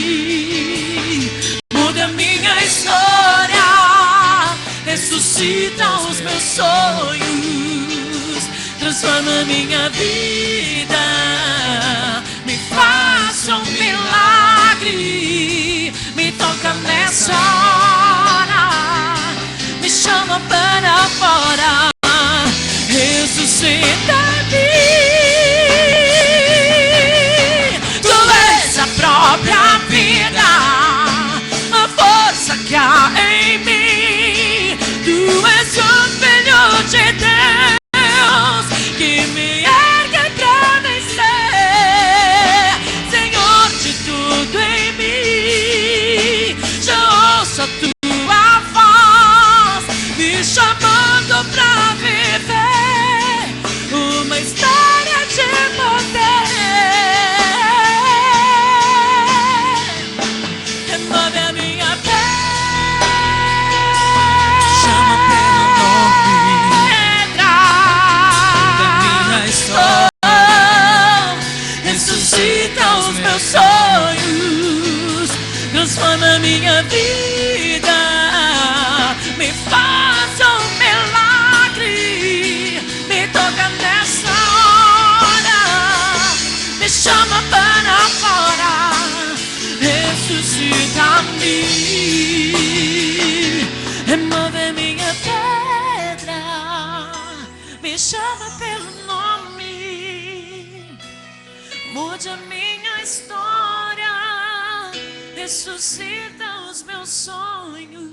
Speaker 3: muda a minha história, ressuscita os meus sonhos, transforma a minha vida, me faça um milagre, me toca nessa hora, me chama para fora, ressuscita-me. Tu és a própria vida, a força que há em mim. Tu és o Filho de Deus que me ergue pra vencer. Senhor de tudo em mim, já ouço a tua voz me chamando pra viver uma história de poder. Remove a minha
Speaker 2: Chama pelo nome,
Speaker 3: pedra,
Speaker 2: da minha história,
Speaker 3: ressuscita os meus sonhos, transforma a minha vida, me faça um milagre, me toca nessa hora, me chama para fora, ressuscita-me, remove minha pedra, me chama pelo nome, mude a minha história, ressuscita os meus sonhos,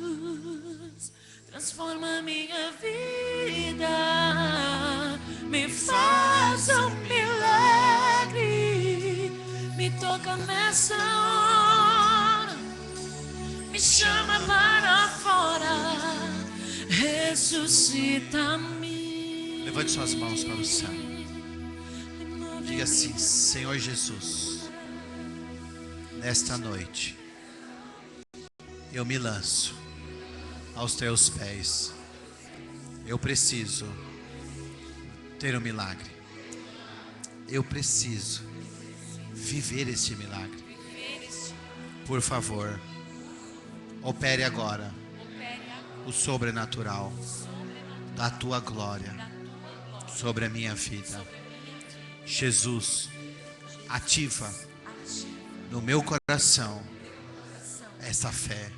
Speaker 3: transforma minha vida, me faz um milagre, me toca nessa hora, me chama para fora, ressuscita-me.
Speaker 1: Levante suas mãos para o céu. Diga assim: Senhor Jesus, nesta noite eu me lanço aos teus pés. Eu preciso ter um milagre. Eu preciso viver este milagre. Por favor, opere agora o sobrenatural da tua glória sobre a minha vida. Jesus, ativa no meu coração essa fé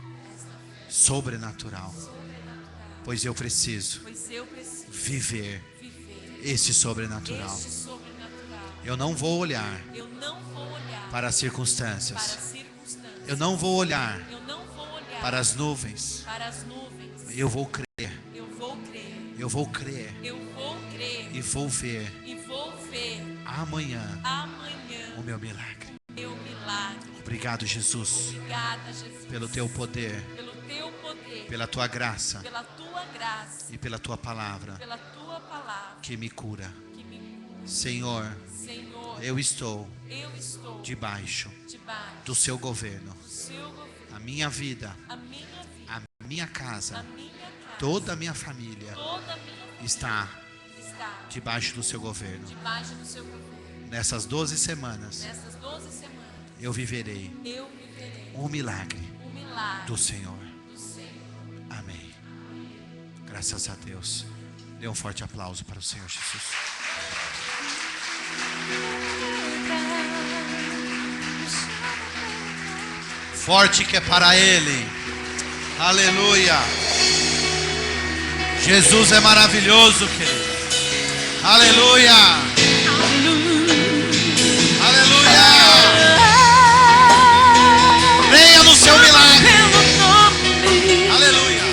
Speaker 1: sobrenatural, pois eu preciso viver este sobrenatural. Eu não vou olhar para as circunstâncias. Eu não vou olhar para as nuvens. Eu vou crer. Eu vou crer. E vou ver amanhã o meu milagre. Obrigado, Jesus, pelo teu poder, pela tua graça e pela tua palavra que me cura. Senhor, eu estou debaixo do seu governo. A minha vida, a minha casa, toda a minha família está debaixo do seu governo. Nessas 12 semanas eu viverei um milagre do Senhor. Amém. Graças a Deus. Dê um forte aplauso para o Senhor Jesus. Forte que é para Ele. Aleluia. Jesus é maravilhoso, querido. Aleluia. Aleluia. Venha no seu milagre. Aleluia.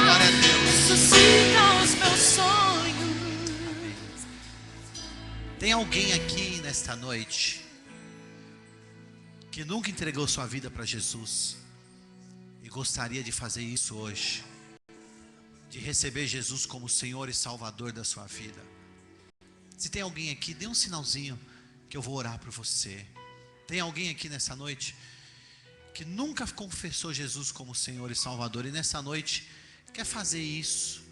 Speaker 1: Glória a Deus. Tem alguém aqui nesta noite que nunca entregou sua vida para Jesus e gostaria de fazer isso hoje, de receber Jesus como Senhor e Salvador da sua vida? Se tem alguém aqui, dê um sinalzinho que eu vou orar por você. Tem alguém aqui nessa noite que nunca confessou Jesus como Senhor e Salvador e nessa noite quer fazer isso,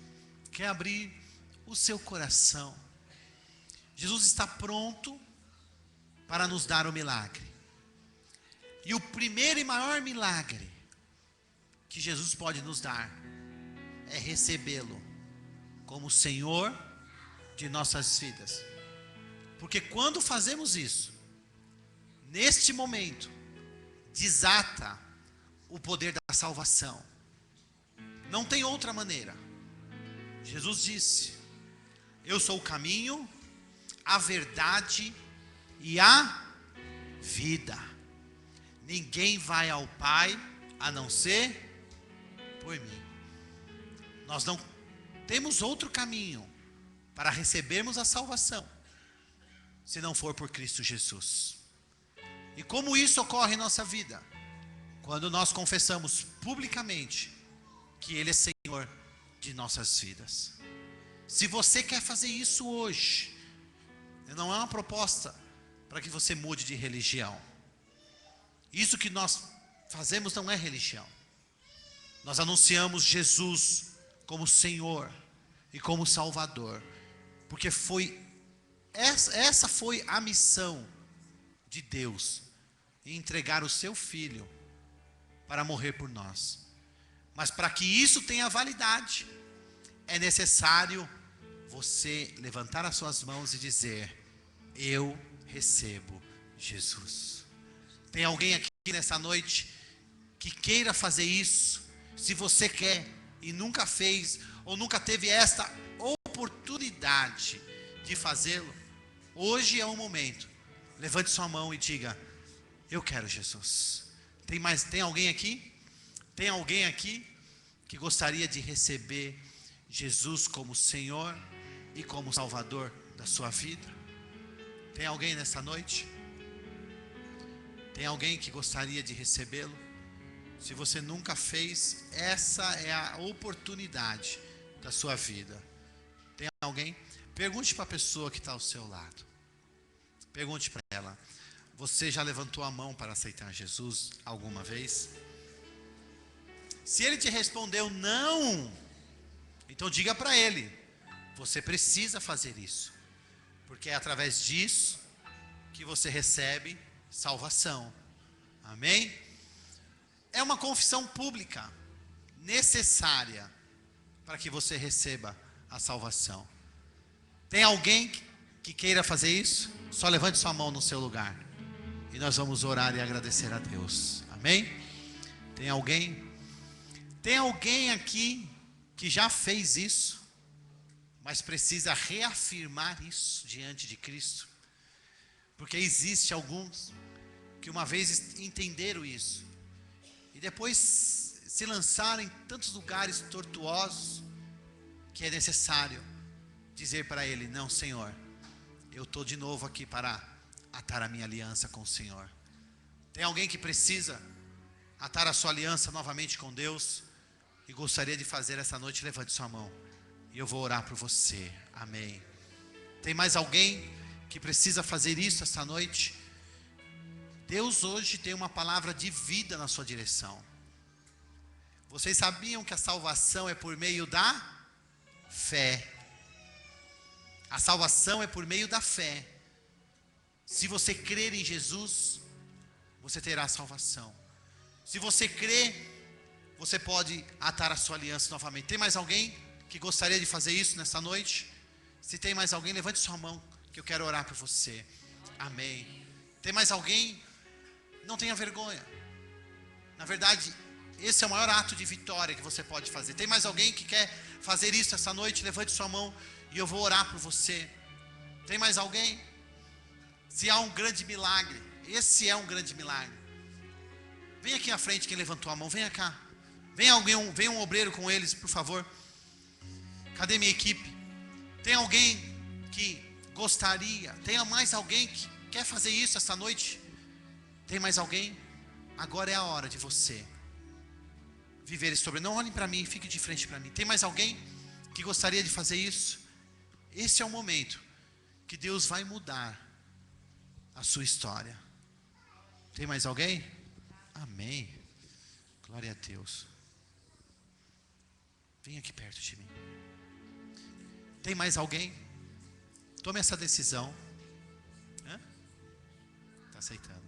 Speaker 1: quer abrir o seu coração? Jesus está pronto para nos dar o milagre. E o primeiro e maior milagre que Jesus pode nos dar é recebê-lo como Senhor de nossas vidas. Porque quando fazemos isso, neste momento, desata o poder da salvação. Não tem outra maneira. Jesus disse: eu sou o caminho, a verdade e a vida. Ninguém vai ao Pai a não ser por mim. Nós não temos outro caminho para recebermos a salvação se não for por Cristo Jesus. E como isso ocorre em nossa vida? Quando nós confessamos publicamente que Ele é Senhor de nossas vidas. Se você quer fazer isso hoje, não é uma proposta para que você mude de religião. Isso que nós fazemos não é religião. Nós anunciamos Jesus como Senhor e como Salvador, porque essa foi a missão de Deus, em entregar o seu Filho para morrer por nós. Mas para que isso tenha validade, é necessário você levantar as suas mãos e dizer: eu recebo Jesus. Tem alguém aqui nessa noite que queira fazer isso? Se você quer e nunca fez, ou nunca teve esta oportunidade de fazê-lo, hoje é o momento. Levante sua mão e diga: eu quero Jesus. Tem alguém aqui? Tem alguém aqui que gostaria de receber Jesus como Senhor e como Salvador da sua vida? Tem alguém nessa noite? Tem alguém que gostaria de recebê-lo? Se você nunca fez, essa é a oportunidade da sua vida. Tem alguém? Pergunte para a pessoa que está ao seu lado. Pergunte para ela: você já levantou a mão para aceitar Jesus alguma vez? Se ele te respondeu não, então diga para ele: você precisa fazer isso, porque é através disso que você recebe salvação. Amém? É uma confissão pública necessária para que você receba a salvação. Tem alguém que queira fazer isso? Só levante sua mão no seu lugar e nós vamos orar e agradecer a Deus. Amém? Tem alguém? Tem alguém aqui que já fez isso, mas precisa reafirmar isso diante de Cristo? Porque existe alguns que uma vez entenderam isso e depois se lançaram em tantos lugares tortuosos que é necessário dizer para ele: não, Senhor, eu estou de novo aqui para atar a minha aliança com o Senhor. Tem alguém que precisa atar a sua aliança novamente com Deus e gostaria de fazer essa noite? Levante sua mão e eu vou orar por você. Amém. Tem mais alguém que precisa fazer isso essa noite? Deus hoje tem uma palavra de vida na sua direção. Vocês sabiam que a salvação é por meio da fé? A salvação é por meio da fé. Se você crer em Jesus, você terá salvação. Se você crer, você pode atar a sua aliança novamente. Tem mais alguém que gostaria de fazer isso nessa noite? Se tem mais alguém, levante sua mão, que eu quero orar por você. Amém. Tem mais alguém? Não tenha vergonha. Na verdade, esse é o maior ato de vitória que você pode fazer. Tem mais alguém que quer fazer isso essa noite? Levante sua mão e eu vou orar por você. Tem mais alguém? Se há um grande milagre, esse é um grande milagre. Vem aqui à frente quem levantou a mão, venha cá. Vem um obreiro com eles, por favor. Cadê minha equipe? Tem alguém que gostaria? Tem mais alguém que quer fazer isso essa noite? Tem mais alguém? Agora é a hora de você viver esse sobrenome. Não olhem para mim, fique de frente para mim. Tem mais alguém que gostaria de fazer isso? Esse é o momento que Deus vai mudar a sua história. Tem mais alguém? Amém. Glória a Deus. Vem aqui perto de mim. Tem mais alguém? Tome essa decisão. Está aceitando?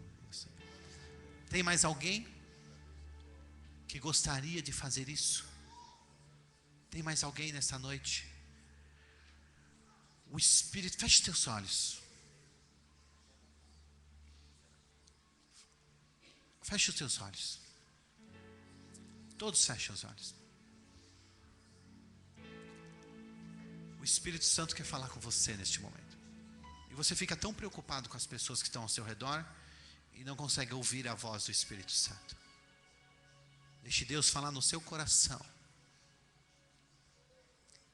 Speaker 1: Tem mais alguém que gostaria de fazer isso? Tem mais alguém nessa noite? O Espírito, feche teus olhos. Feche os teus olhos. Todos fechem os olhos. O Espírito Santo quer falar com você neste momento. E você fica tão preocupado com as pessoas que estão ao seu redor e não consegue ouvir a voz do Espírito Santo. Deixe Deus falar no seu coração.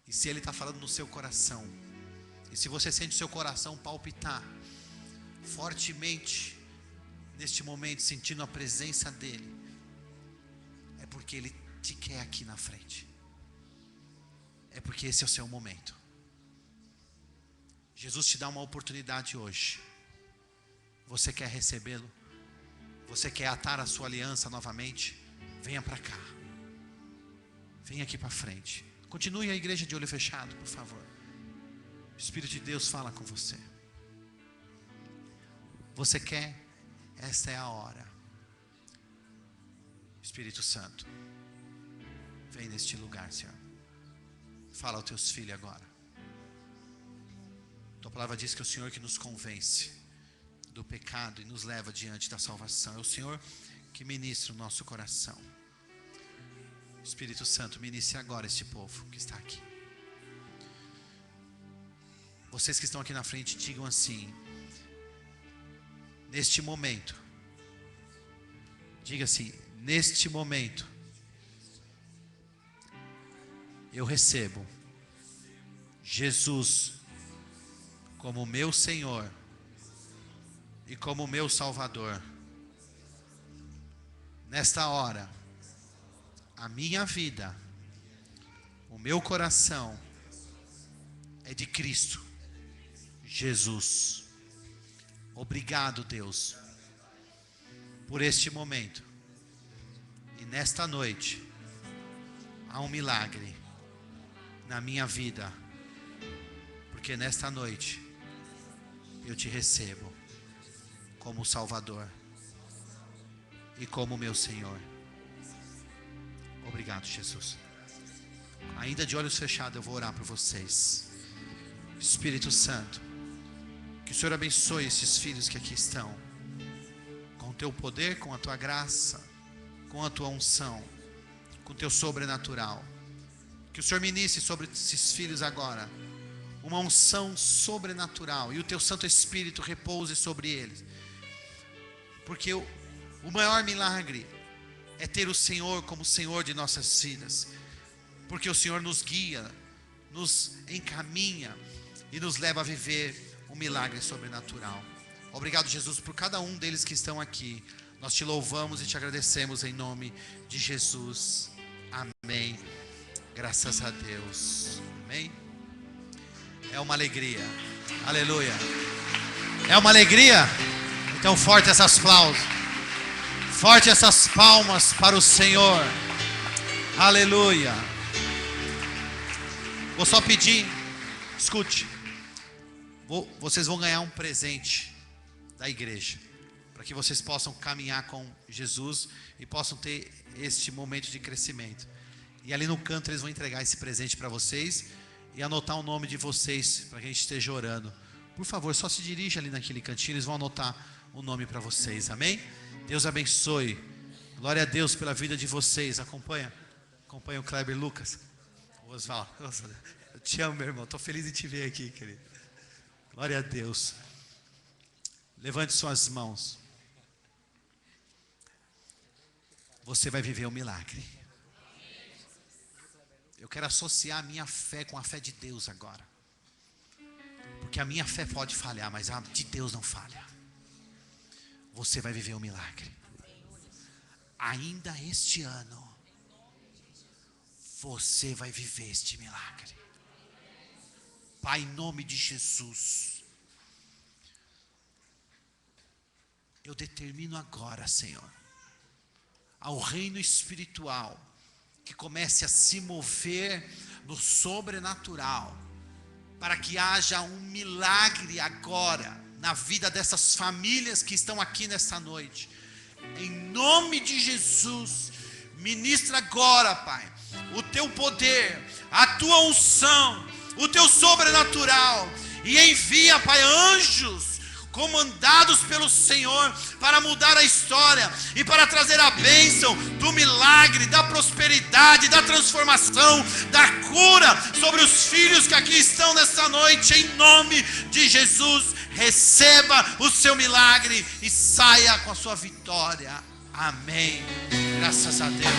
Speaker 1: E se Ele está falando no seu coração, e se você sente o seu coração palpitar fortemente neste momento, sentindo a presença dEle, é porque Ele te quer aqui na frente. É porque esse é o seu momento. Jesus te dá uma oportunidade hoje. Você quer recebê-lo? Você quer atar a sua aliança novamente? Venha para cá. Venha aqui para frente. Continue a igreja de olho fechado, por favor. O Espírito de Deus fala com você. Você quer? Esta é a hora. Espírito Santo, vem neste lugar, Senhor. Fala aos teus filhos agora. Tua palavra diz que é o Senhor que nos convence do pecado e nos leva diante da salvação. É o Senhor que ministra o nosso coração. Espírito Santo, ministre agora este povo que está aqui. Vocês que estão aqui na frente, digam assim: neste momento, diga assim: neste momento, eu recebo Jesus como meu Senhor e como meu Salvador. Nesta hora, a minha vida, o meu coração é de Cristo Jesus. Obrigado, Deus, por este momento. E nesta noite, há um milagre na minha vida, porque nesta noite, eu te recebo como Salvador e como meu Senhor. Obrigado, Jesus. Ainda de olhos fechados, eu vou orar por vocês. Espírito Santo, que o Senhor abençoe esses filhos que aqui estão, com o teu poder, com a tua graça, com a tua unção, com o teu sobrenatural. Que o Senhor ministre sobre esses filhos agora uma unção sobrenatural, e o teu Santo Espírito repouse sobre eles, porque o maior milagre é ter o Senhor como Senhor de nossas vidas, porque o Senhor nos guia, nos encaminha e nos leva a viver um milagre sobrenatural. Obrigado, Jesus, por cada um deles que estão aqui. Nós te louvamos e te agradecemos em nome de Jesus. Amém. Graças a Deus. Amém. É uma alegria. Aleluia. É uma alegria. Então forte essas aplausos. Forte essas palmas para o Senhor. Aleluia. Vou só pedir, escute. Vocês vão ganhar um presente da igreja, para que vocês possam caminhar com Jesus e possam ter este momento de crescimento. E ali no canto eles vão entregar esse presente para vocês e anotar o nome de vocês, para que a gente esteja orando. Por favor, só se dirija ali naquele cantinho, eles vão anotar o nome para vocês, amém? Deus abençoe. Glória a Deus pela vida de vocês. Acompanha o Kleber Lucas. Osvaldo, eu te amo, meu irmão. Estou feliz em te ver aqui, querido. Glória a Deus. Levante suas mãos. Você vai viver um milagre. Eu quero associar a minha fé com a fé de Deus agora. Porque a minha fé pode falhar, mas a de Deus não falha. Você vai viver um milagre. Ainda este ano, você vai viver este milagre. Pai, em nome de Jesus, eu determino agora, Senhor, ao reino espiritual, que comece a se mover no sobrenatural, para que haja um milagre agora, na vida dessas famílias que estão aqui nesta noite. Em nome de Jesus, ministra agora, Pai, o teu poder, a tua unção, o teu sobrenatural, e envia, Pai, anjos comandados pelo Senhor para mudar a história e para trazer a bênção do milagre, da prosperidade, da transformação, da cura sobre os filhos que aqui estão nesta noite. Em nome de Jesus, receba o seu milagre e saia com a sua vitória. Amém. Graças a Deus.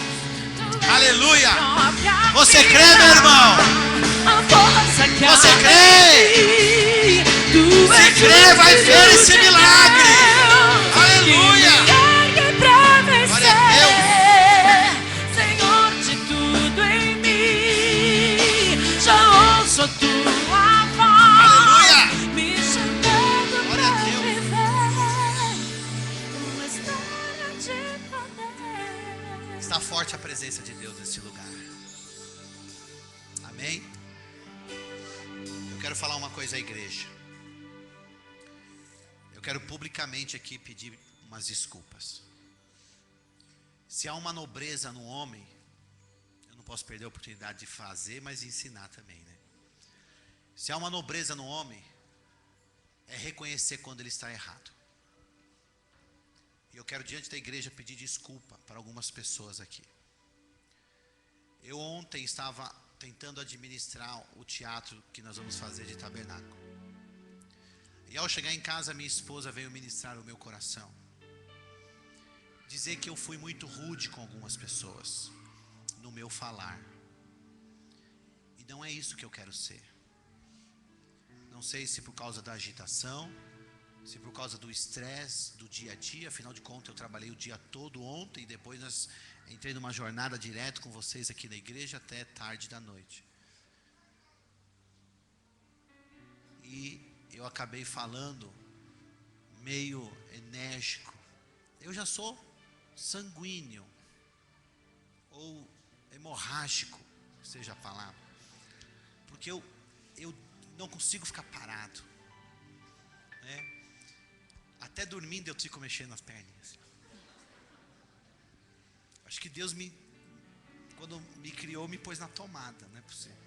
Speaker 1: Aleluia. Você crê, meu irmão? Você crê? Se crê, vai ver esse milagre. Aleluia. Glória a Deus.
Speaker 3: Senhor de tudo em mim, já ouço a tua voz.
Speaker 1: Aleluia.
Speaker 3: Me chamando
Speaker 1: Glória a
Speaker 3: pra
Speaker 1: Deus.
Speaker 3: viver uma história de poder.
Speaker 1: Está forte a presença de Deus nesse lugar. Amém? Eu quero falar uma coisa à igreja. Eu quero publicamente aqui pedir umas desculpas. Se há uma nobreza no homem, eu não posso perder a oportunidade de fazer, mas de ensinar também, né? Se há uma nobreza no homem, é reconhecer quando ele está errado. E eu quero diante da igreja pedir desculpa para algumas pessoas aqui. Eu ontem estava tentando administrar o teatro que nós vamos fazer de tabernáculo. E ao chegar em casa, minha esposa veio ministrar o meu coração. Dizer que eu fui muito rude com algumas pessoas no meu falar. E não é isso que eu quero ser. Não sei se por causa da agitação, se por causa do estresse do dia a dia. Afinal de contas, eu trabalhei o dia todo ontem e depois nós entrei numa jornada direto com vocês aqui na igreja até tarde da noite. E eu acabei falando meio enérgico. Eu já sou sanguíneo ou hemorrágico, seja a palavra, porque eu não consigo ficar parado, né? Até dormindo eu fico mexendo as perninhas. Acho que Deus quando me criou, me pôs na tomada, não é possível.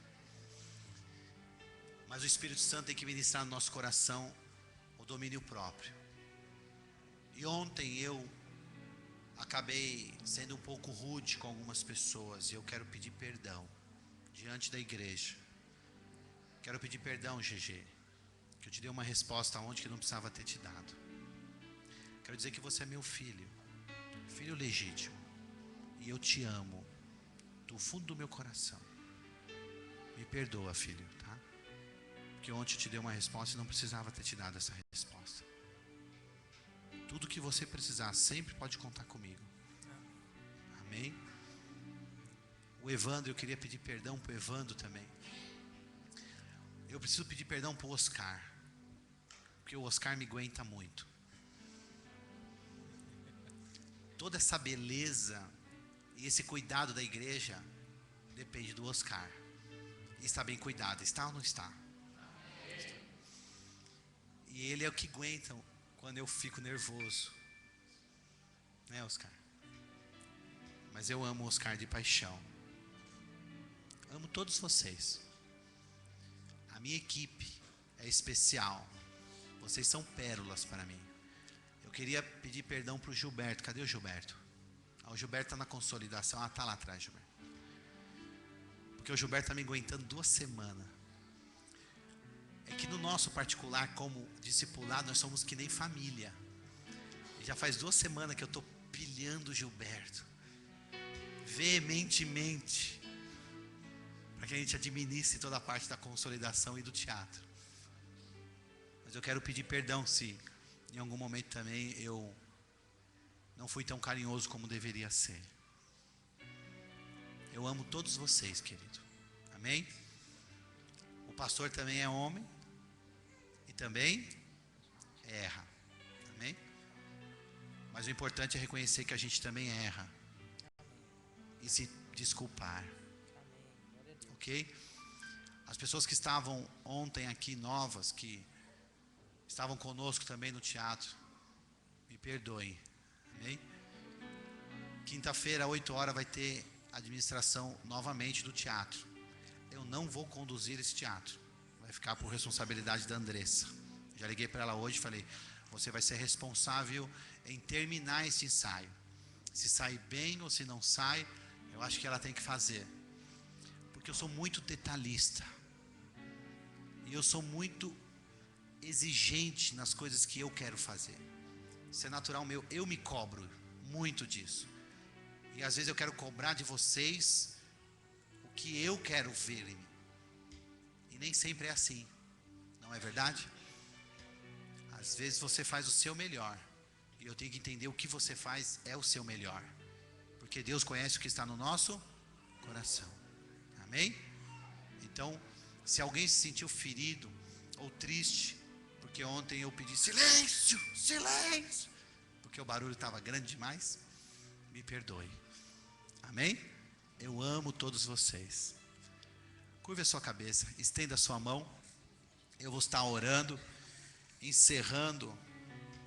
Speaker 1: Mas o Espírito Santo tem que ministrar no nosso coração o domínio próprio. E ontem eu acabei sendo um pouco rude com algumas pessoas, e eu quero pedir perdão diante da igreja. Quero pedir perdão, GG, que eu te dei uma resposta onde que não precisava ter te dado. Quero dizer que você é meu filho, filho legítimo, e eu te amo do fundo do meu coração. Me perdoa, filho, tá? Porque ontem eu te dei uma resposta e não precisava ter te dado essa resposta. Tudo que você precisar, sempre pode contar comigo. Amém? O Evandro, eu queria pedir perdão para o Evandro também. Eu preciso pedir perdão para o Oscar, porque o Oscar me aguenta muito. Toda essa beleza e esse cuidado da igreja depende do Oscar. E está bem cuidado, está ou não está? E ele é o que aguenta quando eu fico nervoso, né, Oscar? Mas eu amo o Oscar de paixão. Amo todos vocês. A minha equipe é especial. Vocês são pérolas para mim. Eu queria pedir perdão para o Gilberto. Cadê o Gilberto? O Gilberto está na consolidação. Está lá atrás, Gilberto. Porque o Gilberto está me aguentando 2 semanas. É que no nosso particular, como discipulado, nós somos que nem família. E já faz 2 semanas que eu estou pilhando o Gilberto veementemente, para que a gente administre toda a parte da consolidação e do teatro. Mas eu quero pedir perdão se em algum momento também eu não fui tão carinhoso como deveria ser. Eu amo todos vocês, querido. Amém? O pastor também é homem e também erra. Amém? Mas o importante é reconhecer que a gente também erra e se desculpar. Ok? As pessoas que estavam ontem aqui novas, que estavam conosco também no teatro, me perdoem. Amém? Quinta-feira, 8 horas, vai ter administração novamente do teatro. Eu não vou conduzir esse teatro. Vai ficar por responsabilidade da Andressa. Já liguei para ela hoje e falei: você vai ser responsável em terminar esse ensaio. Se sai bem ou se não sai, eu acho que ela tem que fazer. Porque eu sou muito detalhista. E eu sou muito exigente nas coisas que eu quero fazer. Isso é natural meu. Eu me cobro muito disso. E às vezes eu quero cobrar de vocês o que eu quero ver em mim. E nem sempre é assim. Não é verdade? Às vezes você faz o seu melhor. E eu tenho que entender o que você faz é o seu melhor. Porque Deus conhece o que está no nosso coração. Amém? Então, se alguém se sentiu ferido ou triste, porque ontem eu pedi silêncio, silêncio, porque o barulho estava grande demais, me perdoe. Amém? Eu amo todos vocês. Curve a sua cabeça, estenda a sua mão. Eu vou estar orando, encerrando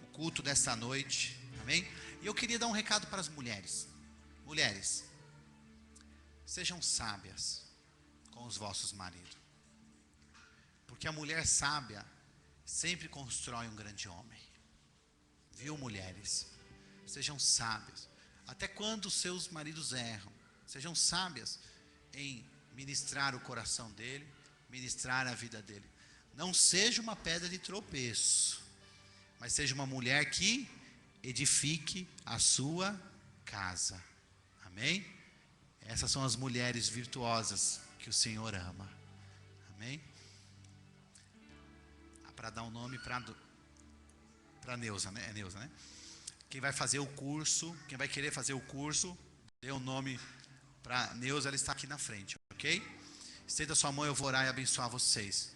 Speaker 1: o culto desta noite. Amém? E eu queria dar um recado para as mulheres. Mulheres, sejam sábias com os vossos maridos. Porque a mulher sábia, sempre constrói um grande homem. Viu, mulheres? Sejam sábias. Até quando seus maridos erram, sejam sábias em ministrar o coração dele, ministrar a vida dele. Não seja uma pedra de tropeço, mas seja uma mulher que edifique a sua casa. Amém? Essas são as mulheres virtuosas que o Senhor ama. Amém? Para dar um nome para Neuza, né? É Neuza, né? Quem vai fazer o curso, quem vai querer fazer o curso, dê um nome para Neuza, ela está aqui na frente, ok? Estenda sua mão, eu vou orar e abençoar vocês.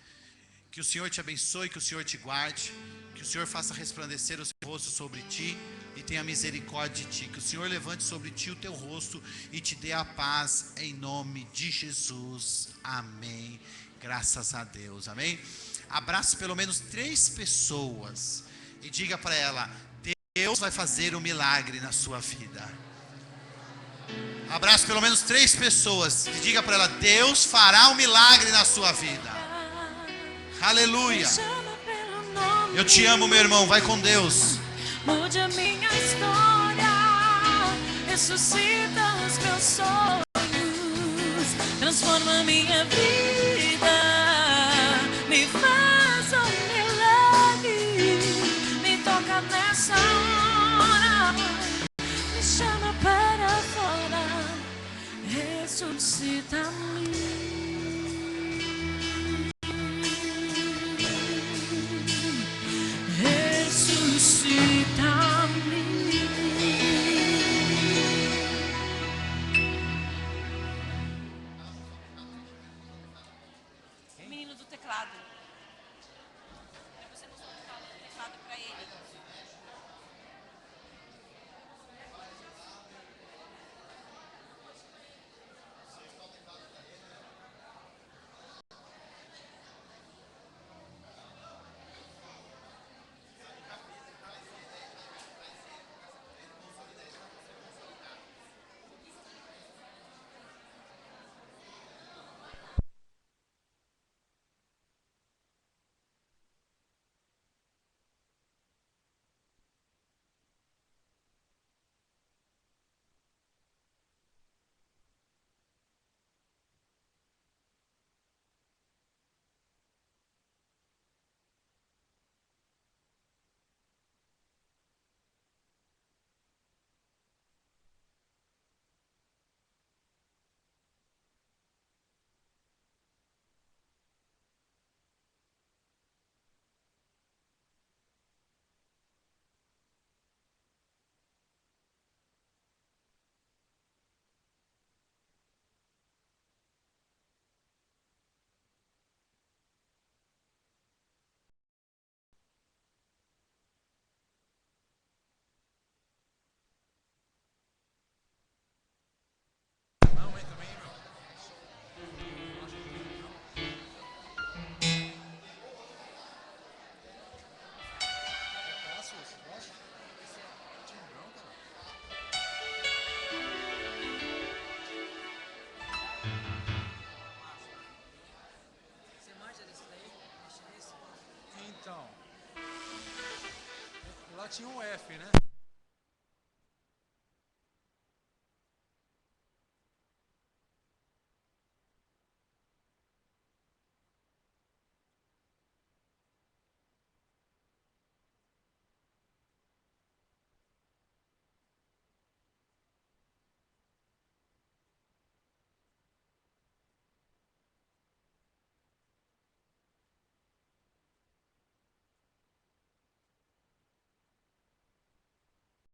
Speaker 1: Que o Senhor te abençoe, que o Senhor te guarde, que o Senhor faça resplandecer o seu rosto sobre ti e tenha misericórdia de ti. Que o Senhor levante sobre ti o teu rosto e te dê a paz em nome de Jesus. Amém. Graças a Deus. Amém. Abrace pelo menos 3 pessoas e diga para ela: Deus vai fazer um milagre na sua vida. Abrace pelo menos 3 pessoas e diga para ela: Deus fará um milagre na sua vida. Aleluia. Eu te amo, meu irmão. Vai com Deus.
Speaker 3: Mude a minha história, ressuscita os meus sonhos, transforma a minha vida, me faz um milagre, me toca nessa hora, me chama para fora, ressuscita-me. Menino do teclado. Você mostrou o teclado para ele.
Speaker 4: Então, lá tinha um F, né?